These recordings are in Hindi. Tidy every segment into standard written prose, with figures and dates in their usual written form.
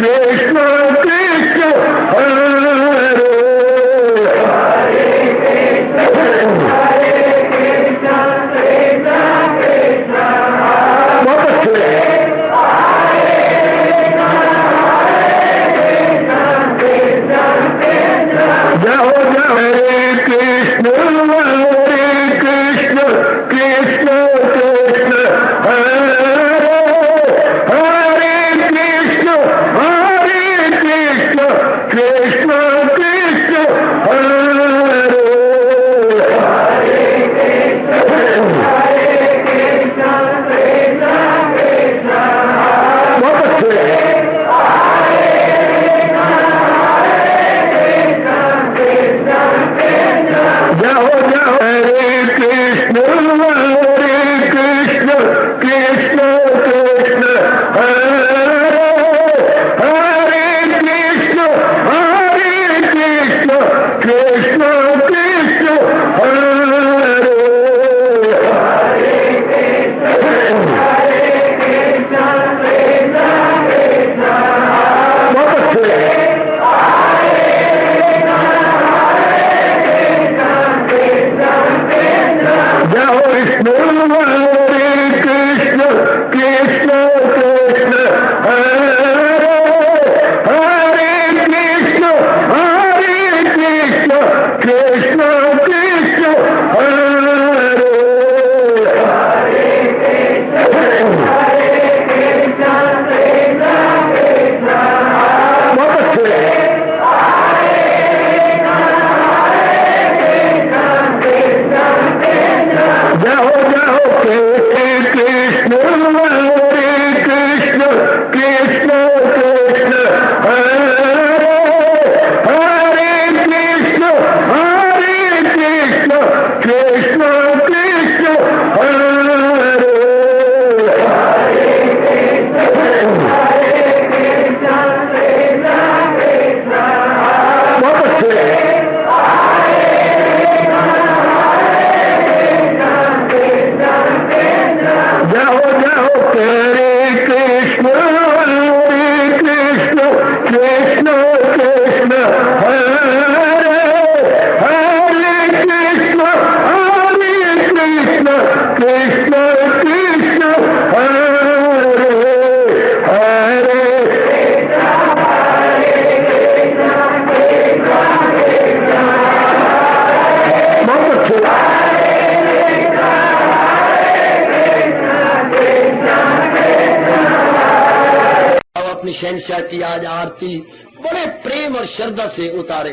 कृष्ण कृष्ण हरे बहुत अच्छे जाओ जाओ हरे कृष्ण कृष्ण कृष्ण कृष्ण हरे हरे कृष्ण कृष्ण कृष्ण कृष्ण हरे बहुत अच्छे जाओ जाओ हरे कृष्ण कृष्ण कृष्ण हरे हरे कृष्ण कृष्ण कृष्ण हरे बहुत अच्छे जाओ विष्णु हरे कृष्ण कृष्ण कृष्ण हरे हरे कृष्ण कृष्ण कृष्ण हरे बहुत अच्छे जाओ जाओ कृष्ण हरे कृष्ण कृष्ण कृष्ण हरे हरे कृष्ण कृष्ण कृष्ण हरे बहुत अच्छे जाओ जाओ हरे कृष्ण कृष्ण कृष्ण हरे हरे कृष्ण कृष्ण कृष्ण हरे हरे बहुत अच्छे अपनी शहंशाह की आज आरती बड़े प्रेम और श्रद्धा से उतारे।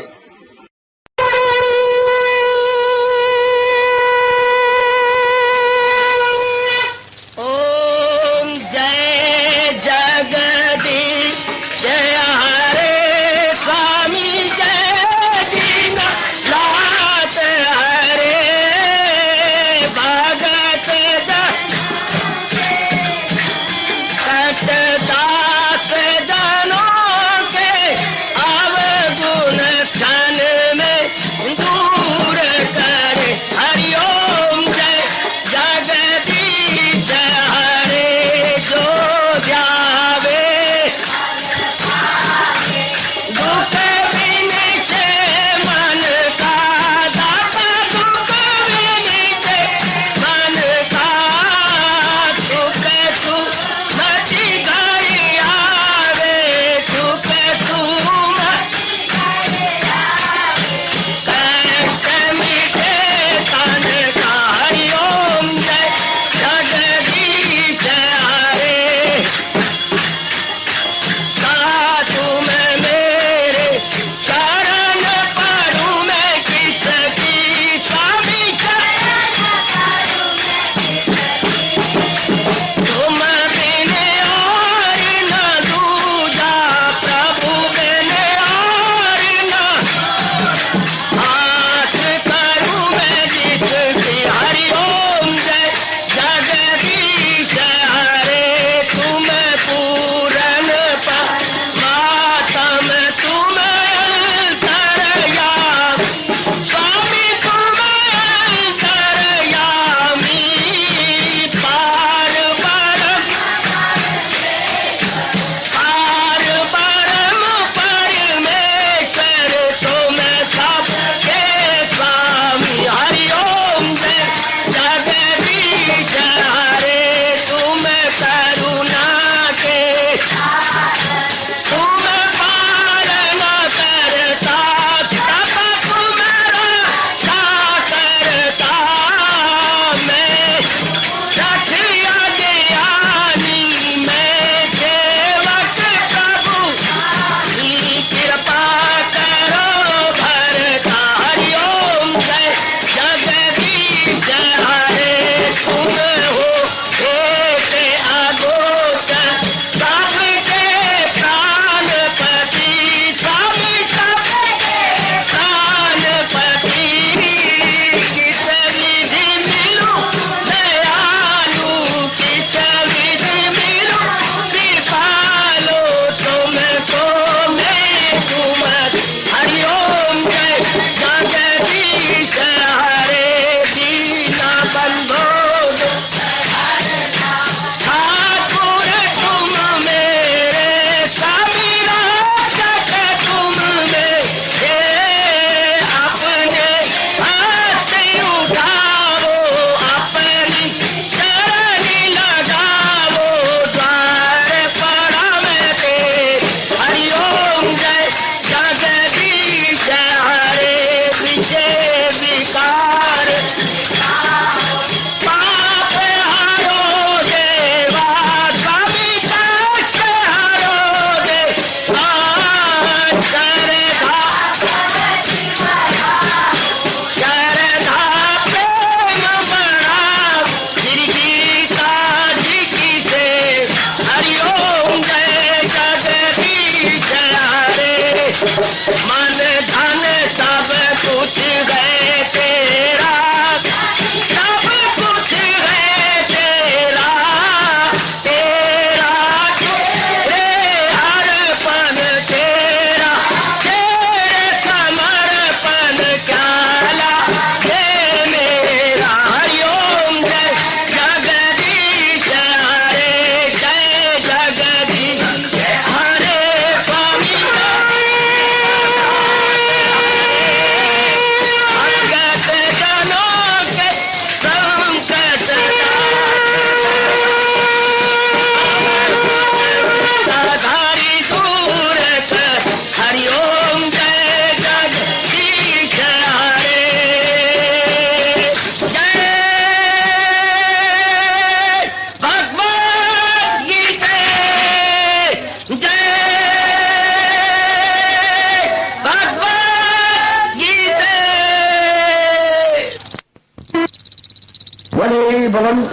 ओम जय जगदीश जय हरे स्वामी जय दीनानाथ हरे भगत दास जनों के अवगुण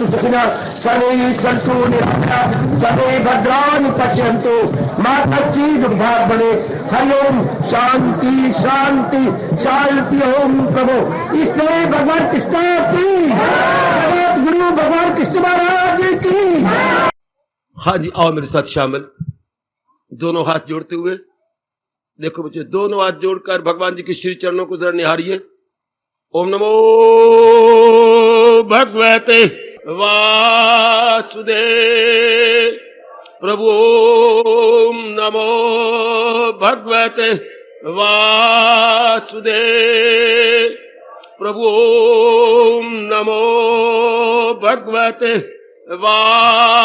भद्राणि सुखिनः सर्वे सन्तु निरामयाः सर्वे भद्राणि पश्यन्तु मा कश्चित् दुर्भाग् भवेत्। हरि ओम शांति शांति शांति। ओम प्रभु इसलिए भगवान कृष्ण की गुरु भगवान कृष्ण महाराज की। हाँ जी, आओ मेरे साथ शामिल, दोनों हाथ जोड़ते हुए। देखो बच्चे, दोनों हाथ जोड़कर भगवान जी के श्री चरणों को जरा निहारिए। ओम नमो भगवते वासुदेव प्रभु। ओम नमो भगवते वासुदेव प्रभु। ओम नमो भगवते वासुदेवाय।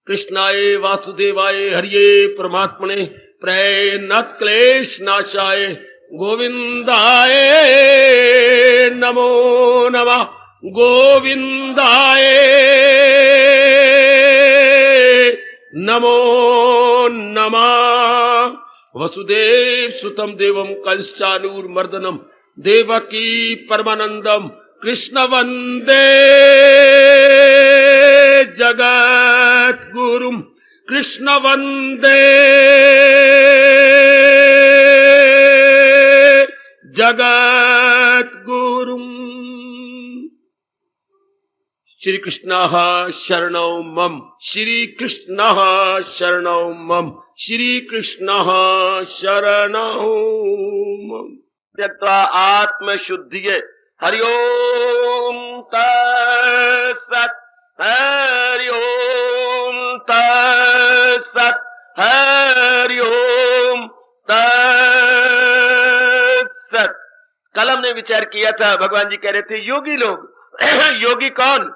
कृष्णाय वासुदेवाय हरिये परमात्मने प्रणत क्लेश नाशाय गोविंदाय नमो नमः। गोविंदाय नमो नमः। वसुदेव सुतम देवम कंसचानूरमर्दनम देवकी परमानंदम कृष्ण वंदे जगत गुरुम। कृष्ण वंदे जगत गुरुम। श्री कृष्ण शरणौ मम। श्री कृष्ण शरणौ मम। श्री कृष्ण शरणौ मम। त्यक्त्वा आत्मशुद्धिये। हरि ओम तत्सत्। हरि ओम तत्सत्। हरि ओम तत्सत्। कल हमने विचार किया था, भगवान जी कह रहे थे योगी लोग। योगी कौन?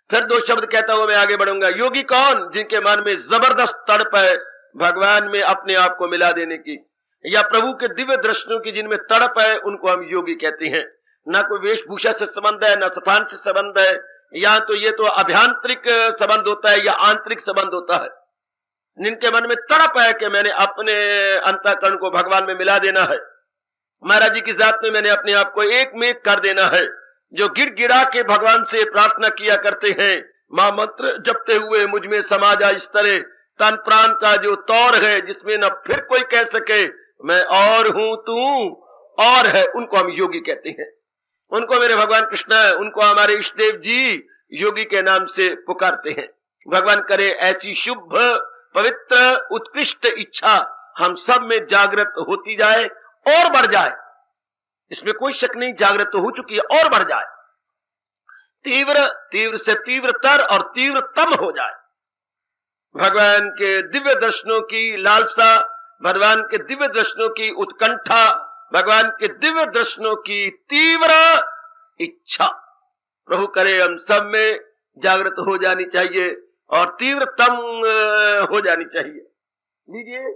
फिर दो शब्द कहता हुआ मैं आगे बढ़ूंगा। योगी कौन? जिनके मन में जबरदस्त तड़प है भगवान में अपने आप को मिला देने की, या प्रभु के दिव्य दर्शनों की जिनमें तड़प है, उनको हम योगी कहते हैं। ना कोई वेशभूषा से संबंध है, ना स्थान से संबंध है, या तो ये तो अभ्यांतरिक संबंध होता है या आंतरिक संबंध होता है। जिनके मन में तड़प है कि मैंने अपने अंतःकरण को भगवान में मिला देना है, महाराज जी की जात में मैंने अपने आप को एक में एक कर देना है। जो गिड़गिड़ा के भगवान से प्रार्थना किया करते हैं, मां मंत्र जपते हुए मुझ में समा जा इस तरह तन प्राण का जो तौर है, जिसमें न फिर कोई कह सके मैं और हूं तू और है, उनको हम योगी कहते हैं। उनको मेरे भगवान कृष्ण, उनको हमारे इष्ट देव जी योगी के नाम से पुकारते हैं। भगवान करे ऐसी शुभ पवित्र उत्कृष्ट इच्छा हम सब में जागृत होती जाए और बढ़ जाए। इसमें कोई शक नहीं, जागृत तो हो चुकी है और बढ़ जाए, तीव्र तीव्र से तीव्रतर और तीव्रतम हो जाए। भगवान के दिव्य दर्शनों की लालसा, भगवान के दिव्य दर्शनों की उत्कंठा, भगवान के दिव्य दर्शनों की तीव्र इच्छा प्रभु करे हम सब में जागृत हो जानी चाहिए और तीव्रतम हो जानी चाहिए। लीजिए,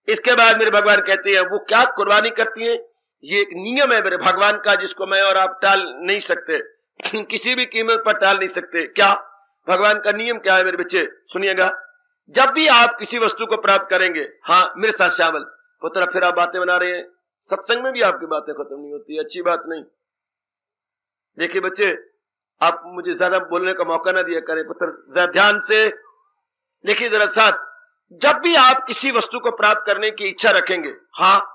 इसके बाद मेरे भगवान कहते हैं वो क्या कुर्बानी करती हैं। ये एक नियम है मेरे भगवान का, जिसको मैं और आप टाल नहीं सकते, किसी भी कीमत पर टाल नहीं सकते। क्या भगवान का नियम क्या है मेरे बच्चे? सुनिएगा। जब भी आप किसी वस्तु को प्राप्त करेंगे, हाँ मेरे साथ शामिल पुत्र, फिर आप बातें बना रहे हैं, सत्संग में भी आपकी बातें खत्म नहीं होती, अच्छी बात नहीं। देखिए बच्चे, आप मुझे ज्यादा बोलने का मौका ना दिया करें पुत्र, जरा ध्यान से देखिए जरा साथ। जब भी आप किसी वस्तु को प्राप्त करने की इच्छा रखेंगे, हाँ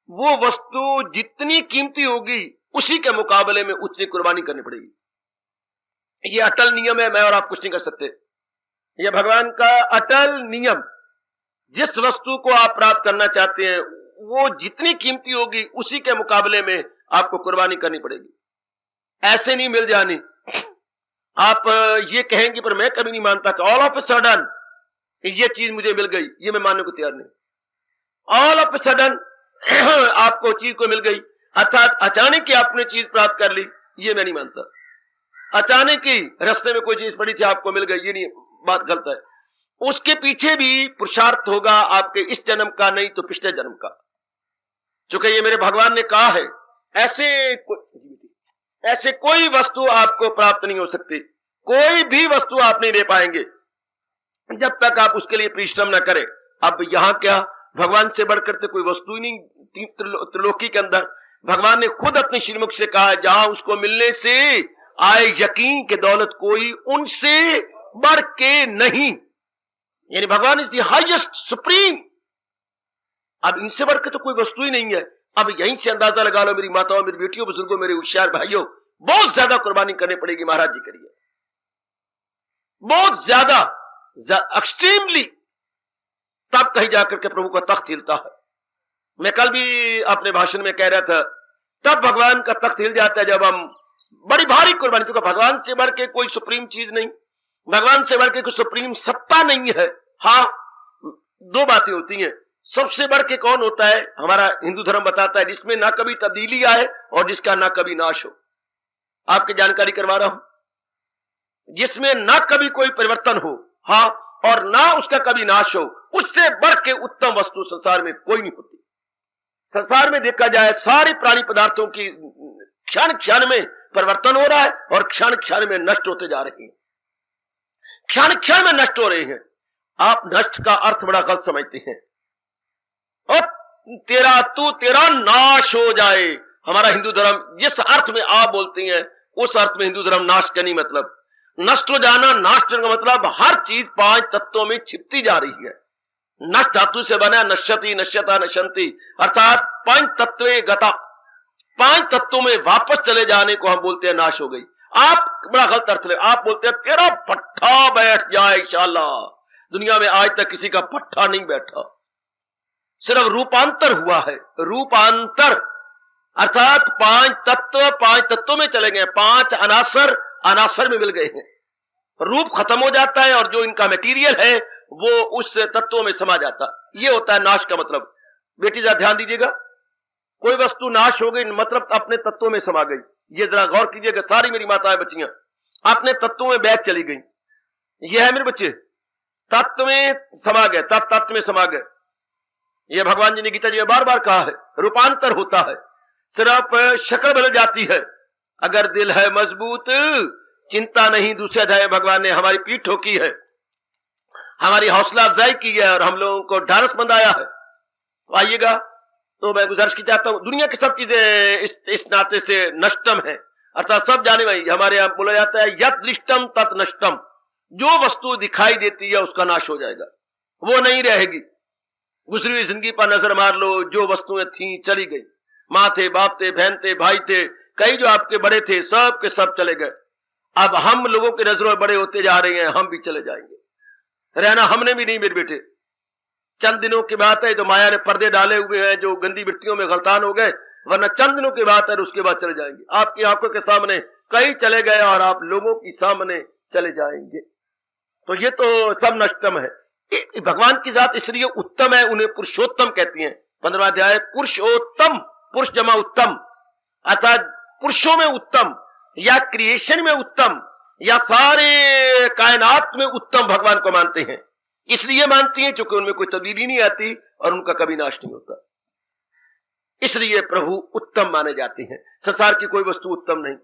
वो वस्तु जितनी कीमती होगी उसी के मुकाबले में उतनी कुर्बानी करनी पड़ेगी। ये अटल नियम है, मैं और आप कुछ नहीं कर सकते। यह भगवान का अटल नियम। जिस वस्तु को आप प्राप्त करना चाहते हैं वो जितनी कीमती होगी उसी के मुकाबले में आपको कुर्बानी करनी पड़ेगी। ऐसे नहीं मिल जानी। आप ये कहेंगे पर मैं कभी नहीं मानता कि ऑल ऑफ ए सडन ये चीज मुझे मिल गई, ये मैं मानने को तैयार नहीं। ऑल ऑफ ए सडन आपको चीज को मिल गई, अर्थात अचानक ही आपने चीज प्राप्त कर ली, ये मैं नहीं मानता। अचानक ही रास्ते में कोई चीज पड़ी थी आपको मिल गई, ये नहीं, बात गलत है। उसके पीछे भी पुरुषार्थ होगा आपके इस जन्म का, नहीं तो पिछले जन्म का। चूंकि ये मेरे भगवान ने कहा है, ऐसे कोई वस्तु आपको प्राप्त नहीं हो सकती, कोई भी वस्तु आप नहीं ले पाएंगे जब तक आप उसके लिए परिश्रम न करें। अब यहां क्या, भगवान से बढ़कर तो कोई वस्तु ही नहीं त्रिलोकी के अंदर। भगवान ने खुद अपने श्रीमुख से कहा, जहां उसको मिलने से आए यकीन के दौलत कोई उनसे बढ़ के नहीं, यानी भगवान इज द हाईएस्ट सुप्रीम। अब इनसे बढ़ के तो कोई वस्तु ही नहीं है। अब यहीं से अंदाजा लगा लो मेरी माताओं, मेरी बेटियों, बुजुर्गों, मेरे होशियार भाइयों, बहुत ज्यादा कुर्बानी करनी पड़ेगी महाराज जी के लिए, बहुत ज्यादा एक्सट्रीमली, तब कहीं जाकर के प्रभु का तख्त हिलता है। मैं कल भी अपने भाषण में कह रहा था, तब भगवान का तख्त हिल जाता है जब हम बड़ी भारी कुर्बानी, क्योंकि भगवान से बढ़ के कोई सुप्रीम चीज नहीं, भगवान से बढ़ के कोई सुप्रीम सत्ता नहीं है। हाँ, दो बातें होती हैं, सबसे बढ़ के कौन होता है? हमारा हिंदू धर्म बताता है जिसमें ना कभी तब्दीली आए और जिसका ना कभी नाश हो। आपकी जानकारी करवा रहा हूं, जिसमें ना कभी कोई परिवर्तन हो, हाँ, और ना उसका कभी नाश हो, उससे बढ़ के उत्तम वस्तु संसार में कोई नहीं होती। संसार में देखा जाए सारे प्राणी पदार्थों की क्षण क्षण में परिवर्तन हो रहा है और क्षण क्षण में नष्ट होते जा रहे हैं, क्षण क्षण में नष्ट हो रहे हैं। आप नष्ट का अर्थ बड़ा गलत समझते हैं। और तेरा नाश हो जाए, हमारा हिंदू धर्म जिस अर्थ में आप बोलते हैं उस अर्थ में हिंदू धर्म नाश का नहीं मतलब। नष्ट हो जाना, नाश का मतलब हर चीज 5 तत्वों में छिपती जा रही है। नष्ट धातु से बना नश्यति, नश्यता, नशंति, अर्थात 5 तत्वे गता, 5 तत्वों में वापस चले जाने को हम बोलते हैं नाश हो गई। आप बड़ा गलत अर्थ ले, आप बोलते हैं तेरा पट्टा बैठ जाए इंशाअल्लाह। दुनिया में आज तक किसी का पट्टा नहीं बैठा, सिर्फ रूपांतर हुआ है। रूपांतर अर्थात 5 तत्वों में चले गए, 5 अनासर में मिल गए हैं, रूप खत्म हो जाता है और जो इनका मटेरियल है वो उस तत्वों में समा जाता। ये होता है नाश का मतलब। बेटी जरा ध्यान दीजिएगा, कोई वस्तु नाश हो गई मतलब अपने तत्वों में समा गई। ये जरा गौर कीजिएगा, सारी मेरी माताएं बच्चियां अपने तत्वों में बैठ चली गई। ये है मेरे बच्चे, तत्व में समा गए, तत्व में समा गए। ये भगवान जी ने गीता जी में बार बार कहा है, रूपांतर होता है, सिर्फ शक्ल बदल जाती है। अगर दिल है मजबूत चिंता नहीं। दूसरे अध्याय भगवान ने हमारी पीठ ठोकी है, हमारी हौसला अफजाई की है और हम लोगों को ढारस बंधाया है। तो आइएगा, तो मैं गुजारिश की चाहता हूं, दुनिया की सब चीजें इस नाते से नष्टम है, अर्थात सब जाने वाली। हमारे यहां बोला जाता है यत दृष्टम तत् नष्टम, जो वस्तु दिखाई देती है उसका नाश हो जाएगा, वो नहीं रहेगी। गुजरी हुई जिंदगी पर नजर मार लो, जो वस्तुएं थी चली गई, माँ थे, बाप थे, बहन थे, भाई थे, कई जो आपके बड़े थे सब के सब चले गए। अब हम लोगों की नजरों में बड़े होते जा रहे हैं, हम भी चले जाएंगे। रहना हमने भी नहीं मेरे बेटे, चंद दिनों की बात है, तो माया ने पर्दे डाले हुए हैं, जो गंदी वृत्तियों में गलतान हो गए, वरना चंद दिनों की बात है, उसके बाद चले जाएंगे। आपकी आंखों के सामने कई चले गए और आप लोगों की सामने चले जाएंगे। तो ये तो सब नष्टम है। भगवान की जात इसलिए उत्तम है, उन्हें पुरुषोत्तम कहती हैं। 15वां अध्याय पुरुषोत्तम, पुरुष जमा उत्तम, अर्थात पुरुषों में उत्तम या क्रिएशन में उत्तम या सारे कायनात में उत्तम भगवान को मानते हैं। इसलिए मानती हैं क्योंकि उनमें कोई तब्दीली नहीं आती और उनका कभी नाश नहीं होता, इसलिए प्रभु उत्तम माने जाते हैं। संसार की कोई वस्तु उत्तम नहीं।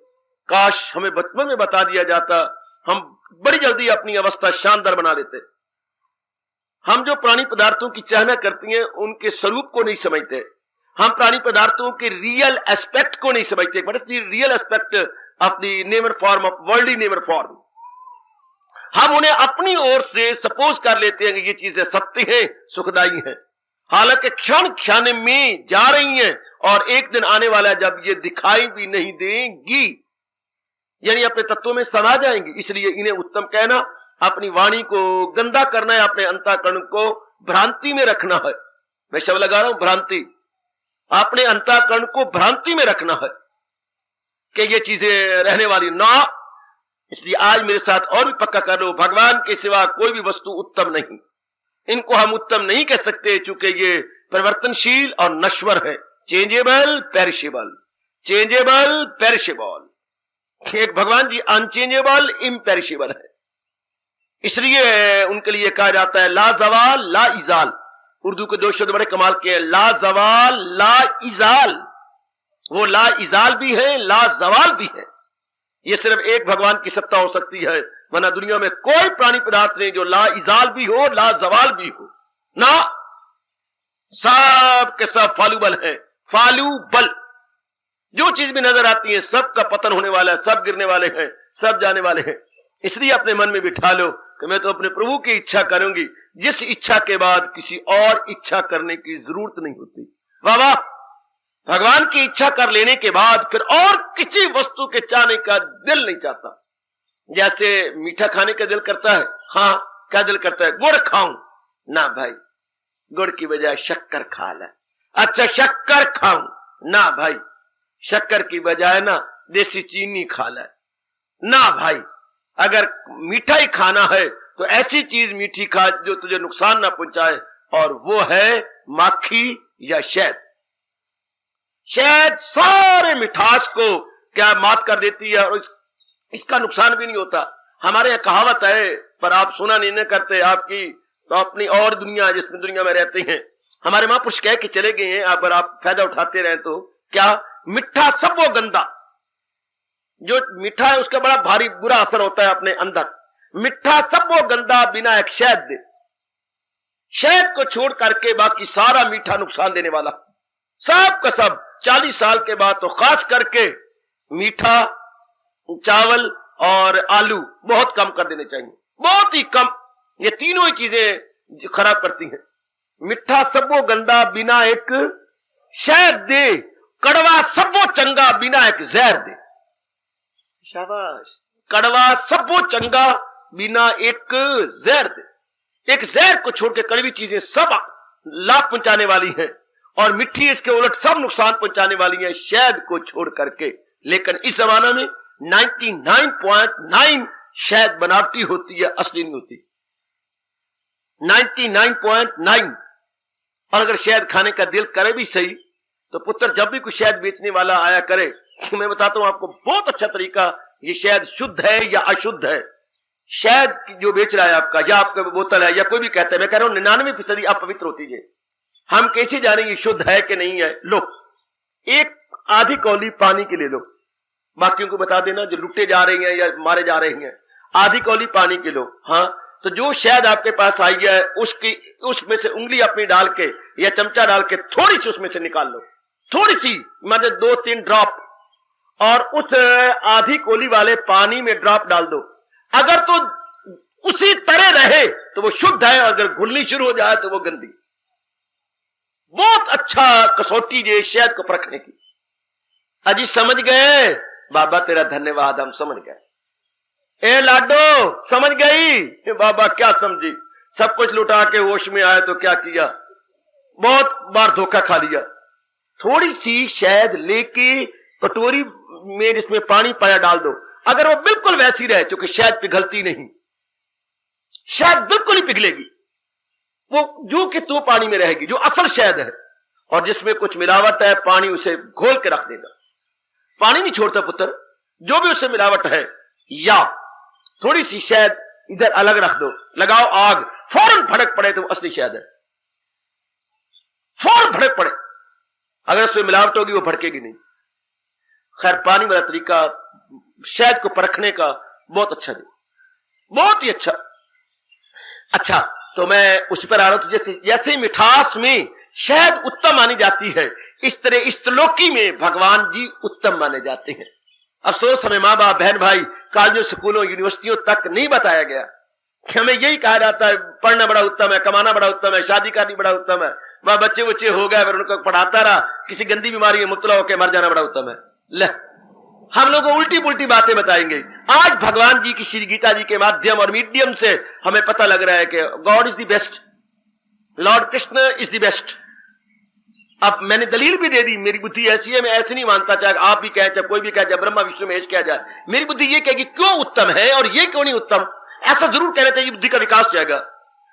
काश हमें बचपन में बता दिया जाता, हम बड़ी जल्दी अपनी अवस्था शानदार बना लेते। हम जो प्राणी पदार्थों की चाहना करती हैं उनके स्वरूप को नहीं समझते, हम प्राणी पदार्थों के रियल एस्पेक्ट को नहीं समझते। What is the real aspect of the never form, of worldly never form. हम उन्हें अपनी ओर से सपोज कर लेते हैं कि ये चीजें सत्य हैं, सुखदायी हैं, हालांकि क्षण क्षण में जा रही हैं और एक दिन आने वाला जब ये दिखाई भी नहीं देंगी, यानी अपने तत्वों में समा जाएंगी। इसलिए इन्हें उत्तम कहना, अपनी वाणी को गंदा करना है, अपने अंतःकरण को भ्रांति में रखना है। मैं शब्द लगा रहा हूं भ्रांति, अपने अंतःकरण को भ्रांति में रखना है कि ये चीजें रहने वाली ना। इसलिए आज मेरे साथ और भी पक्का कर लो, भगवान के सिवा कोई भी वस्तु उत्तम नहीं। इनको हम उत्तम नहीं कह सकते क्योंकि ये परिवर्तनशील और नश्वर है। Changeable, perishable, changeable, perishable. एक भगवान जी अनचेंजेबल, इम्पेरिशेबल है, इसलिए उनके लिए कहा जाता है ला जवाल ला इजाल। उर्दू के 2 शब्द बड़े कमाल के हैं, ला जवाल ला इजाल। वो ला इजाल भी है, ला जवाल भी है। ये सिर्फ एक भगवान की सत्ता हो सकती है, वरना दुनिया में कोई प्राणी पदार्थ नहीं जो ला इजाल भी हो, ला जवाल भी हो ना। सब के सब फालूबल है, फालूबल। जो चीज भी नजर आती है सबका पतन होने वाला है, सब गिरने वाले हैं, सब जाने वाले हैं। इसलिए अपने मन में बिठा लो कि मैं तो अपने प्रभु की इच्छा करूंगी, जिस इच्छा के बाद किसी और इच्छा करने की जरूरत नहीं होती। वाह वाह, भगवान की इच्छा कर लेने के बाद फिर और किसी वस्तु के चाहने का दिल नहीं चाहता। जैसे मीठा खाने का दिल करता है, हाँ क्या दिल करता है, गुड़ खाऊं ना भाई, गुड़ की बजाय शक्कर खा ले। अच्छा शक्कर खाऊं ना भाई, शक्कर की बजाय ना देसी चीनी खा ले ना भाई। अगर मीठा ही खाना है तो ऐसी चीज मीठी खा जो तुझे नुकसान ना पहुंचाए, और वो है माखी या शहद। शहद सारे मिठास को क्या मात कर देती है, और इसका नुकसान भी नहीं होता। हमारे यहाँ कहावत है, पर आप सुना नहीं करते, आपकी तो अपनी और दुनिया जिसमें दुनिया में रहते हैं। हमारे महापुरुष कह के चले गए हैं, अगर आप फायदा उठाते रहे तो क्या, मिठा सब वो गंदा, जो मीठा है उसका बड़ा भारी बुरा असर होता है अपने अंदर। मिठा सब वो गंदा बिना एक शहद दे, शहद को छोड़ करके बाकी सारा मीठा नुकसान देने वाला। सब का सब 40 साल के बाद तो खास करके मीठा, चावल और आलू बहुत कम कर देने चाहिए, बहुत ही कम। ये तीनों ही चीजें खराब करती हैं। मिठा सब वो गंदा बिना एक शहद दे, कड़वा सब वो चंगा बिना एक जहर दे। शाबाश, कड़वा सब वो चंगा बिना एक जहर दे। एक जहर को छोड़ के कड़वी चीजें सब लाभ पहुंचाने वाली हैं, और मिट्टी इसके उलट सब नुकसान पहुंचाने वाली है शहद को छोड़ करके। लेकिन इस जमाना में 99.9 शहद बनावटी होती है, असली नहीं होती। 99.9। और अगर शहद खाने का दिल करे भी सही तो पुत्र, जब भी कोई शहद बेचने वाला आया करे, मैं बताता हूं आपको बहुत अच्छा तरीका, ये शहद शुद्ध है या अशुद्ध है। शहद जो बेच रहा है आपका, या आपका बोतल है, या कोई भी कहता है, मैं कह रहा हूं 99% अपवित्र होती है। हम कैसे जाने ये शुद्ध है कि नहीं है? लो, एक आधी कौली पानी की ले लो, बाकियों को बता देना जो लुटे जा रहे हैं या मारे जा रहे हैं। आधी कौली पानी की लो, हाँ, तो जो शहद आपके पास आई है उसमें से उंगली अपनी डाल के या चमचा डाल के थोड़ी सी उसमें से निकाल लो, थोड़ी सी, मतलब 2-3 ड्रॉप, और उस आधी कोली वाले पानी में ड्रॉप डाल दो। अगर तो उसी तरह रहे तो वो शुद्ध है, और अगर घुलनी शुरू हो जाए तो वो गंदी। बहुत अच्छा कसौटी है शहद को परखने की। अजी समझ गए? बाबा तेरा धन्यवाद, हम समझ गए। ए लाडो समझ गई? बाबा क्या समझी, सब कुछ लुटा के होश में आए तो क्या किया, बहुत बार धोखा खा लिया। थोड़ी सी शहद लेके कटोरी में जिसमें पानी पाया डाल दो, अगर वो बिल्कुल वैसी रहे, क्योंकि शहद पिघलती नहीं, शहद बिल्कुल ही पिघलेगी, वो जो कि तू पानी में रहेगी, जो असल शहद है। और जिसमें कुछ मिलावट है, पानी उसे घोल के रख देगा, पानी नहीं छोड़ता पुत्र, जो भी उससे मिलावट है। या थोड़ी सी शहद इधर अलग रख दो, लगाओ आग, फौरन भड़क पड़े तो असली शहद है, फौरन भड़क पड़े। अगर उसमें मिलावट होगी वो भड़केगी नहीं। खैर, पानी वाला तरीका शहद को परखने का बहुत अच्छा है, बहुत ही अच्छा। अच्छा, तो मैं उस पर आ रहा हूं। जैसे मिठास में शहद उत्तम मानी जाती है, इस तरह इस त्रिलोकी में भगवान जी उत्तम माने जाते हैं। अफसोस हमें माँ बाप, बहन भाई, कॉलेजों, स्कूलों, यूनिवर्सिटियों तक नहीं बताया गया कि हमें यही कहा जाता है पढ़ना बड़ा उत्तम है, कमाना बड़ा उत्तम है, शादी करनी बड़ा उत्तम है, वह बच्चे बच्चे हो गए, फिर उनको पढ़ाता रहा, किसी गंदी बीमारी में मुब्तला होकर मर जाना बड़ा उत्तम है। ले, हम लोग को उल्टी पुल्टी बातें बताएंगे। आज भगवान जी की श्री गीता जी के माध्यम और मीडियम से हमें पता लग रहा है कि God is the best, Lord Krishna is the best. अब मैंने दलील भी दे दी, मेरी बुद्धि ऐसी है, मैं ऐसे नहीं मानता, चाहे आप भी कहें, चाहे कोई भी कहे, चाहे ब्रह्मा विष्णु महेश किया जाए, मेरी बुद्धि ये कहेगी क्यों उत्तम है और ये क्यों नहीं उत्तम। ऐसा जरूर कहना चाहिए, बुद्धि का विकास जाएगा।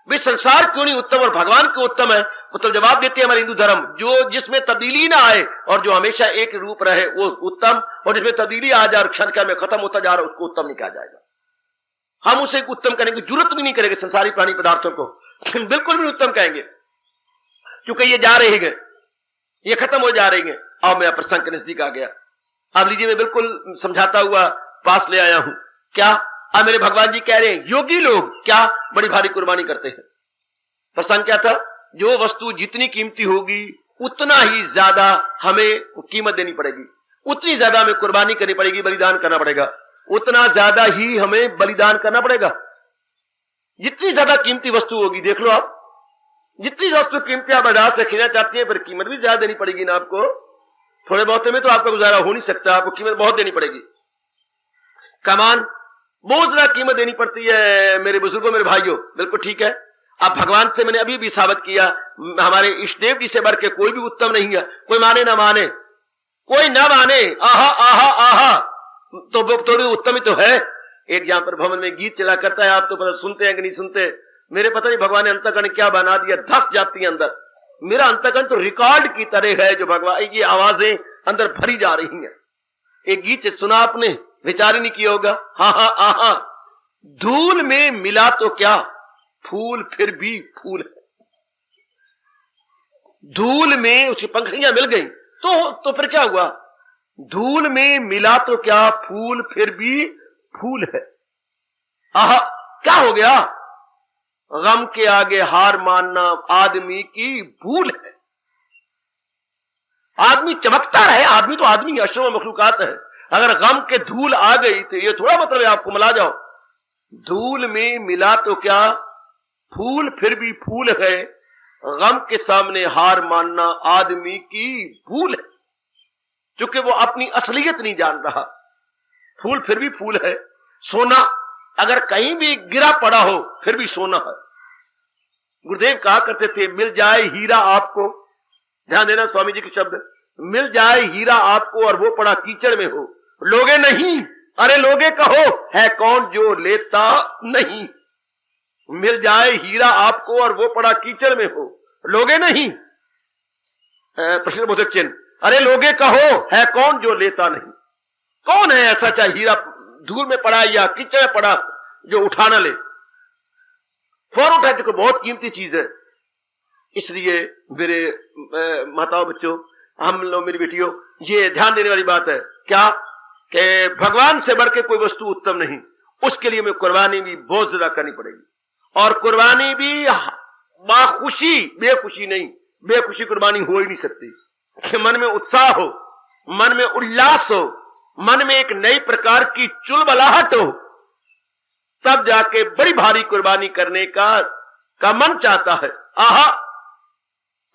भाई संसार क्यों नहीं उत्तम और भगवान क्यों उत्तम है, मतलब जवाब देते हैं हमारे हिंदू धर्म, जो जिसमें तब्दीली ना आए और जो हमेशा एक रूप रहे वो उत्तम, और जिसमें तब्दीली आ जाए और क्षण में खत्म होता जा रहा है उसको उत्तम नहीं कहा जाएगा। हम उसे उत्तम करने की जरूरत भी नहीं करेंगे, संसारी प्राणी पदार्थों को बिल्कुल भी उत्तम कहेंगे, क्योंकि ये जा रहे हैं, ये खत्म हो जा रही है। अब मैं प्रसंग के नजदीक आ गया। अब लीजिए, मैं बिल्कुल समझाता हुआ पास ले आया हूं। क्या अब मेरे भगवान जी कह रहे हैं योगी लोग क्या बड़ी भारी कुर्बानी करते हैं। प्रसंग क्या था? जो वस्तु जितनी कीमती होगी उतना ही ज्यादा हमें कीमत देनी पड़ेगी, उतनी ज्यादा हमें कुर्बानी करनी पड़ेगी, बलिदान करना पड़ेगा, उतना ज्यादा ही हमें बलिदान करना पड़ेगा। जितनी ज्यादा कीमती वस्तु होगी, देख लो आप, जितनी वस्तु कीमती आप बाजार से खरीदना चाहती है, फिर कीमत भी ज्यादा देनी पड़ेगी ना आपको। थोड़े बहुत में तो आपका गुजारा हो नहीं सकता, आपको कीमत बहुत देनी पड़ेगी। कमान बहुत ज्यादा कीमत देनी पड़ती है मेरे बुजुर्गों, मेरे भाइयों, बिल्कुल ठीक है। अब भगवान से मैंने अभी भी साबित किया, हमारे इष्ट देव जी से बढ़ के कोई भी उत्तम नहीं है। कोई माने ना माने, कोई ना माने, आहा आहा आहा, तो भी उत्तम ही तो है। एक यहां पर भवन में गीत चला करता है, आप तो पता सुनते हैं कि नहीं सुनते, मेरे पता नहीं भगवान ने अंतकरण क्या बना दिया, धस जाती है अंदर। मेरा अंतकरण तो रिकॉर्ड की तरह है, जो भगवान ये आवाजें अंदर भरी जा रही हैं। एक गीत सुना आपने, विचार ही नहीं किया होगा, हा हा आहा, धूल में मिला तो क्या, फूल फिर भी फूल है। धूल में उसकी पंखड़ियां मिल गई तो फिर क्या हुआ, धूल में मिला तो क्या, फूल फिर भी फूल है। आहा, क्या हो गया, गम के आगे हार मानना आदमी की भूल है। आदमी चमकता रहे, आदमी तो आदमी अशरफ मखलूकात है। अगर गम के धूल आ गई तो ये थोड़ा मतलब है आपको मिला जाओ। धूल में मिला तो क्या, फूल फिर भी फूल है, गम के सामने हार मानना आदमी की भूल है। क्योंकि वो अपनी असलियत नहीं जान रहा। फूल फिर भी फूल है। सोना अगर कहीं भी गिरा पड़ा हो फिर भी सोना है। गुरुदेव कहा करते थे, मिल जाए हीरा आपको, ध्यान देना स्वामी जी के शब्द, मिल जाए हीरा आपको और वो पड़ा कीचड़ में हो, लोगे नहीं, अरे लोगे कहो, है कौन जो लेता नहीं। मिल जाए हीरा आपको और वो पड़ा कीचड़ में हो, लोगे नहीं, प्रश्नबोधक चिन्ह, अरे लोगे कहो, है कौन जो लेता नहीं। कौन है ऐसा, चाहे हीरा धूल में पड़ा या कीचड़ में पड़ा, जो उठा ना ले, फौरन उठा, देखो बहुत कीमती चीज है। इसलिए मेरे माताओं बच्चों, हम लोग, मेरी बेटियों, ये ध्यान देने वाली बात है क्या, कि भगवान से बढ़ के कोई वस्तु उत्तम नहीं। उसके लिए हमें कुर्बानी भी बहुत ज्यादा करनी पड़ेगी, और कुर्बानी भी बाखुशी, बेखुशी नहीं, बेखुशी कुर्बानी हो ही नहीं सकती। कि मन में उत्साह हो, मन में उल्लास हो, मन में एक नई प्रकार की चुलबलाहट हो, तब जाके बड़ी भारी कुर्बानी करने का मन चाहता है। आहा,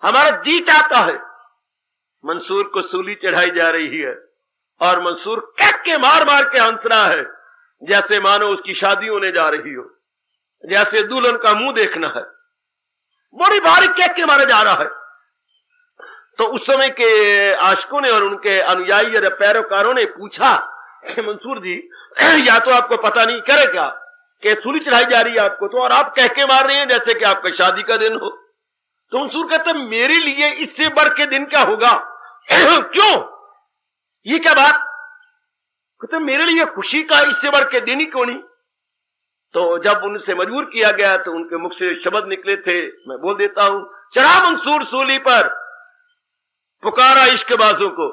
हमारा जी चाहता है। मंसूर को सूली चढ़ाई जा रही है और मंसूर कह के मार मार के हंस रहा है, जैसे मानो उसकी शादी होने जा रही हो, जैसे दुल्हन का मुंह देखना है। बड़ी भारी कह के मारा जा रहा है। तो उस समय के आशिकों ने और उनके अनुयायी या पैरोकारों ने पूछा कि मंसूर जी, या तो आपको पता नहीं करे क्या कि सूली चढ़ाई जा रही है आपको, तो और आप कह के मार रहे हैं जैसे कि आपका शादी का दिन हो। तो मंसूर कहते, मेरे लिए इससे बढ़ के दिन क्या होगा। क्यों, ये क्या बात, कहते मेरे लिए खुशी का इससे बढ़ के दिन ही क्यों नहीं। तो जब उनसे मजबूर किया गया तो उनके मुख से शब्द निकले थे, मैं बोल देता हूं, चढ़ा मंसूर सूली पर, पुकारा इश्कबाजों को,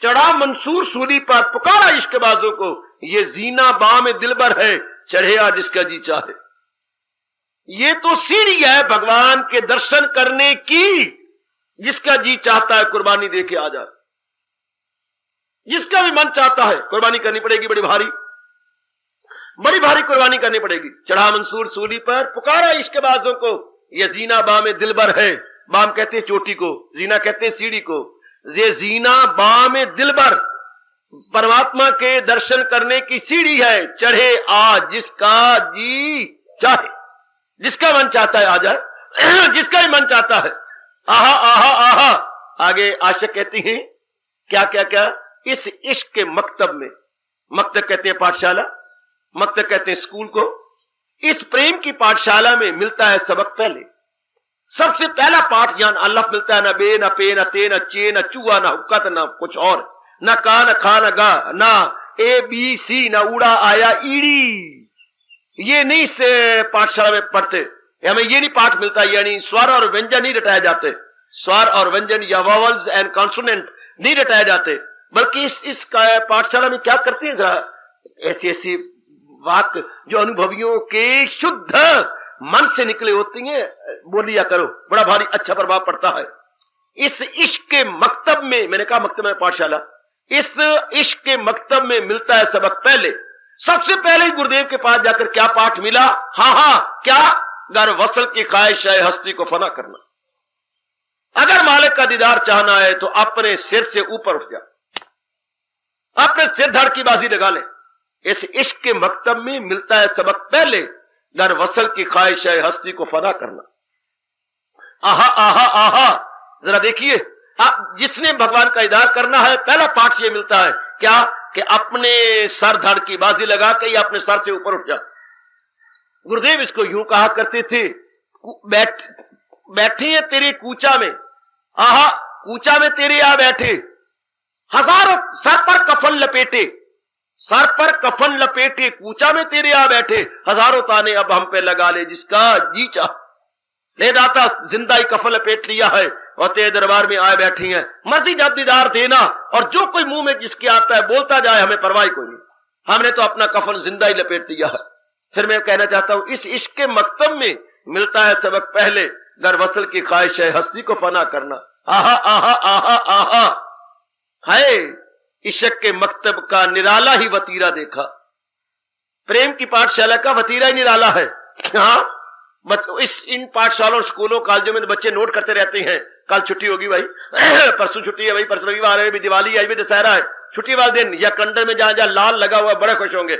चढ़ा मंसूर सूली पर, पुकारा इश्कबाजों को, ये जीना बाम दिलबर है, चढ़े आज जिसका जी चाहे। ये तो सीढ़ी है भगवान के दर्शन करने की, जिसका जी चाहता है कुर्बानी दे के आ जाए। जिसका भी मन चाहता है कुर्बानी करनी पड़ेगी, बड़ी भारी कुर्बानी करनी पड़ेगी। चढ़ा मंसूर सूली पर, पुकारा इश्कबाजों को, ये जीना बाम दिलबर है। बाम कहते हैं चोटी को, जीना कहते हैं सीढ़ी को। ये जीना बाम दिलबर परमात्मा के दर्शन करने की सीढ़ी है, चढ़े आज जिसका जी चाहे। जिसका मन चाहता है आ जाए, जिसका भी मन चाहता है। आहा आहा आहा। आगे आशिक कहती हैं क्या क्या क्या, इस इश्क के मकतब में, मकतब कहते हैं पाठशाला, मकतब कहते हैं स्कूल को, इस प्रेम की पाठशाला में मिलता है सबक। पहले सबसे पहला पाठ ज्ञान अल्लाह मिलता है, ना बे न पे न ते न चे न चूहा न हुक्कत न कुछ और, न का न खा न गा, ना ए बी सी, न उड़ा आया ईड़ी। ये नहीं से पाठशाला में पढ़ते, हमें ये नहीं पाठ मिलता, यानी स्वर और व्यंजन नहीं रटाए जाते, स्वर और व्यंजन या वॉवल्स एंड कॉन्सोनेंट नहीं रटाए जाते, बल्कि इस पाठशाला में क्या करते हैं, ऐसी ऐसी वाक्य जो अनुभवियों के शुद्ध मन से निकले होती हैं, बोलिया करो, बड़ा भारी अच्छा प्रभाव पड़ता है। इस इश्क के मकतब में, मैंने कहा मकतब में पाठशाला, इस इश्क के मकतब में मिलता है सबक। पहले सबसे पहले ही गुरुदेव के पास जाकर क्या पाठ मिला? हाँ, क्या? गर वसल की ख्वाहिश है हस्ती को फना करना। अगर मालिक का दीदार चाहना है तो अपने सिर से ऊपर उठ जा, अपने सिर धड़ की बाजी लगा ले। इस इश्क के मकतब में मिलता है सबक। पहले गर वसल की ख्वाहिश है हस्ती को फना करना। आहा आहा आहा, जरा देखिए, आप जिसने भगवान का दीदार करना है, पहला पाठ ये मिलता है क्या? कि अपने सर धड़ की बाजी लगा के या अपने सर से ऊपर उठ जा। गुरुदेव इसको यूं कहा करते थे, बैठी है तेरे कूचा में, आहा कूचा में तेरे आ बैठे, हजारों सर पर कफन लपेटे, सर पर कफन लपेटे, कूचा में तेरे आ बैठे, हजारों ताने अब हम पे लगा ले जिसका जी चाह। ले दाता जिंदा ही कफन लपेट लिया है और तेरे दरबार में आए बैठी हैं, मर्जी जब दीदार देना, और जो कोई मुंह में जिसके आता है बोलता जाए, हमें परवाह कोई नहीं, हमने तो अपना कफन जिंदा ही लपेट लिया है। फिर मैं कहना चाहता हूं, इस इश्क के मकतब में मिलता है सबक। पहले गर वसल की ख्वाहिश है हस्ती को फना करना। आहा आहा आहा आहा, है इश्क के मकतब का निराला ही वतीरा देखा। प्रेम की पाठशाला का वतीरा ही निराला है। हाँ, इन पाठशालाओं, स्कूलों, कॉलेजों में बच्चे नोट करते रहते हैं, कल छुट्टी होगी भाई, परसों छुट्टी है भाई, परसों रविवार है, दिवाली है, दशहरा है, छुट्टी वाले दिन या कैलेंडर में जहां जहां लाल लगा हुआ बड़े खुश होंगे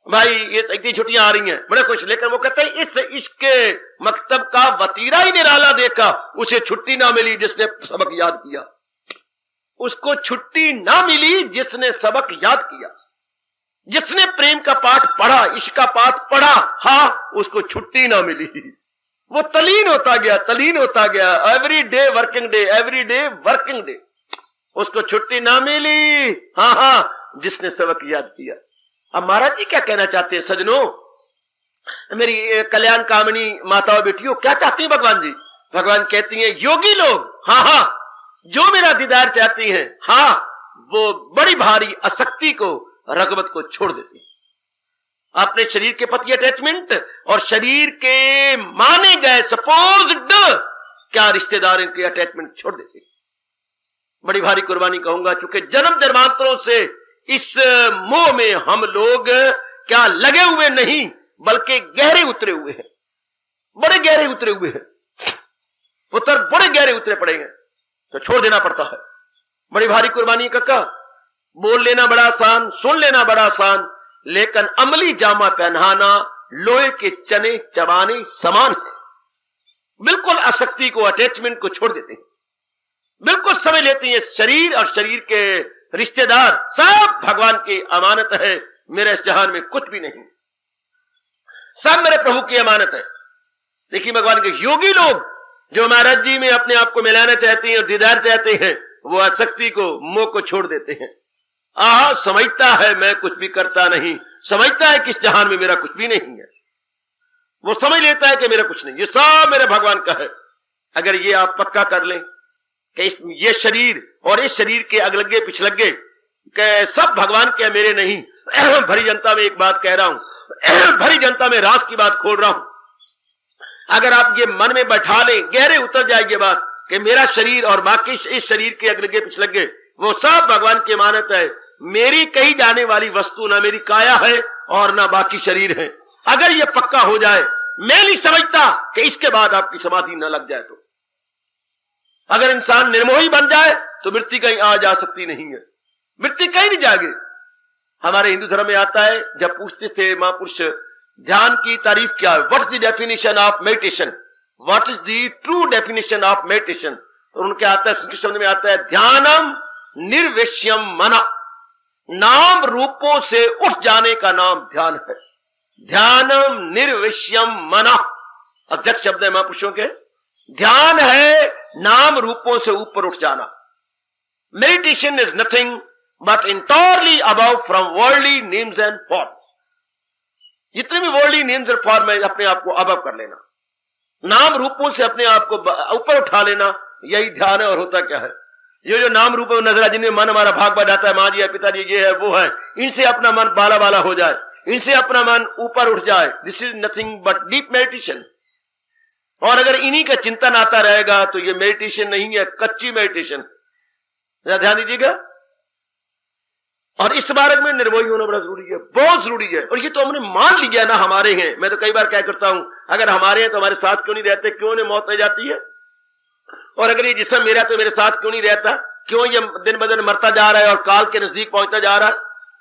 भाई, ये इतनी छुट्टियां आ रही हैं, बड़े खुश। लेकिन वो कहते हैं इस इश्क के मकतब का वतीरा ही निराला देखा, उसे छुट्टी ना मिली जिसने सबक याद किया, उसको छुट्टी ना मिली जिसने सबक याद किया। जिसने प्रेम का पाठ पढ़ा, इश्क का पाठ पढ़ा, हाँ, उसको छुट्टी ना मिली, वो तलीन होता गया, तलीन होता गया। Every day working day, every day working day, उसको छुट्टी ना मिली, हाँ हाँ, जिसने सबक याद किया। अब महाराज जी क्या कहना चाहते हैं सजनों, मेरी कल्याण कामनी माताओं बेटियों, क्या चाहती हैं भगवान जी? भगवान कहती हैं योगी लोग, हाँ हाँ, जो मेरा दीदार चाहती हैं, हाँ, वो बड़ी भारी आसक्ति को, रगबत को छोड़ देते हैं। अपने शरीर के प्रति अटैचमेंट और शरीर के माने गए सपोज्ड क्या रिश्तेदारों के अटैचमेंट छोड़ देते हैं। बड़ी भारी कुर्बानी कहूंगा, चूंकि जन्म जन्मांतरों से इस मोह में हम लोग क्या लगे हुए नहीं, बल्कि गहरे उतरे हुए हैं, बड़े गहरे उतरे हुए हैं, पुत्र बड़े गहरे उतरे पड़े हैं, तो छोड़ देना पड़ता है। बड़ी भारी कुर्बानी कक्का। बोल लेना बड़ा आसान, सुन लेना बड़ा आसान, लेकिन अमली जामा पहनाना लोहे के चने चबाने समान है। बिल्कुल आसक्ति को, अटैचमेंट को छोड़ देते हैं, बिल्कुल समझ लेते हैं शरीर और शरीर के रिश्तेदार सब भगवान की अमानत है, मेरे इस जहान में कुछ भी नहीं, सब मेरे प्रभु की अमानत है। देखिए भगवान के योगी लोग जो महाराज जी में अपने आप को मिलाना चाहते हैं और दीदार चाहते हैं, वो आसक्ति को, मोह को छोड़ देते हैं। आहा, समझता है मैं कुछ भी करता नहीं, समझता है कि इस जहान में मेरा कुछ भी नहीं है, वो समझ लेता है कि मेरा कुछ नहीं, ये सब मेरे भगवान का है। अगर ये आप पक्का कर लें कि ये शरीर और इस शरीर के अगलगे पिछलगे के सब भगवान के, मेरे नहीं। भरी जनता में एक बात कह रहा हूं, भरी जनता में राज की बात खोल रहा हूं। अगर आप ये मन में बैठा लें, गहरे उतर जाएगी बात कि मेरा शरीर और बाकी इस शरीर के अगलगे पिछलगे वो सब भगवान की अमानत है, मेरी कही जाने वाली वस्तु ना मेरी काया है और ना बाकी शरीर है। अगर ये पक्का हो जाए, मैं नहीं समझता कि इसके बाद आपकी समाधि न लग जाए। तो अगर इंसान निर्मोही बन जाए तो मृत्यु कहीं आ जा सकती नहीं है, मृत्यु कहीं नहीं जाएगी। हमारे हिंदू धर्म में आता है, जब पूछते थे महापुरुष ध्यान की तारीफ क्या है, what is the definition of meditation, what is the true definition of meditation, तो उनके आता है, संस्कृत शब्द में आता है ध्यानम निर्विष्यम मना, नाम रूपों से उठ जाने का नाम ध्यान है। ध्यानम निर्विष्यम मना, एग्जैक्ट शब्द है महापुरुषों के। ध्यान है नाम रूपों से ऊपर उठ जाना। Meditation is nothing but इंटरली above from worldly names and form. जितने भी वर्ल्डली नेम्स एंड फॉर्म है, अपने आप को अबव कर लेना, नाम रूपों से अपने आप को ऊपर उठा लेना, यही ध्यान है। और होता क्या है, ये जो नाम रूप नजर, जिनमें मन हमारा भाग बढ़ाता है, माँ जी है, पिताजी ये है वो है, इनसे अपना मन बाला बाला हो जाए, इनसे अपना मन ऊपर उठ जाए। This is nothing but deep meditation. और अगर इन्हीं का चिंतन आता रहेगा तो ये मेडिटेशन नहीं है, कच्ची मेडिटेशन। ध्यान दीजिएगा। और इस मार्ग में निर्मोही होना बड़ा जरूरी है, बहुत जरूरी है। और ये तो हमने मान लिया ना हमारे हैं। मैं तो कई बार क्या करता हूं, अगर हमारे हैं तो हमारे साथ क्यों नहीं रहते, क्यों नहीं मौत रह जाती है? और अगर ये जिस्म मेरा तो मेरे साथ क्यों नहीं रहता, क्यों ये दिन ब दिन मरता जा रहा है और काल के नजदीक पहुंचता जा रहा है?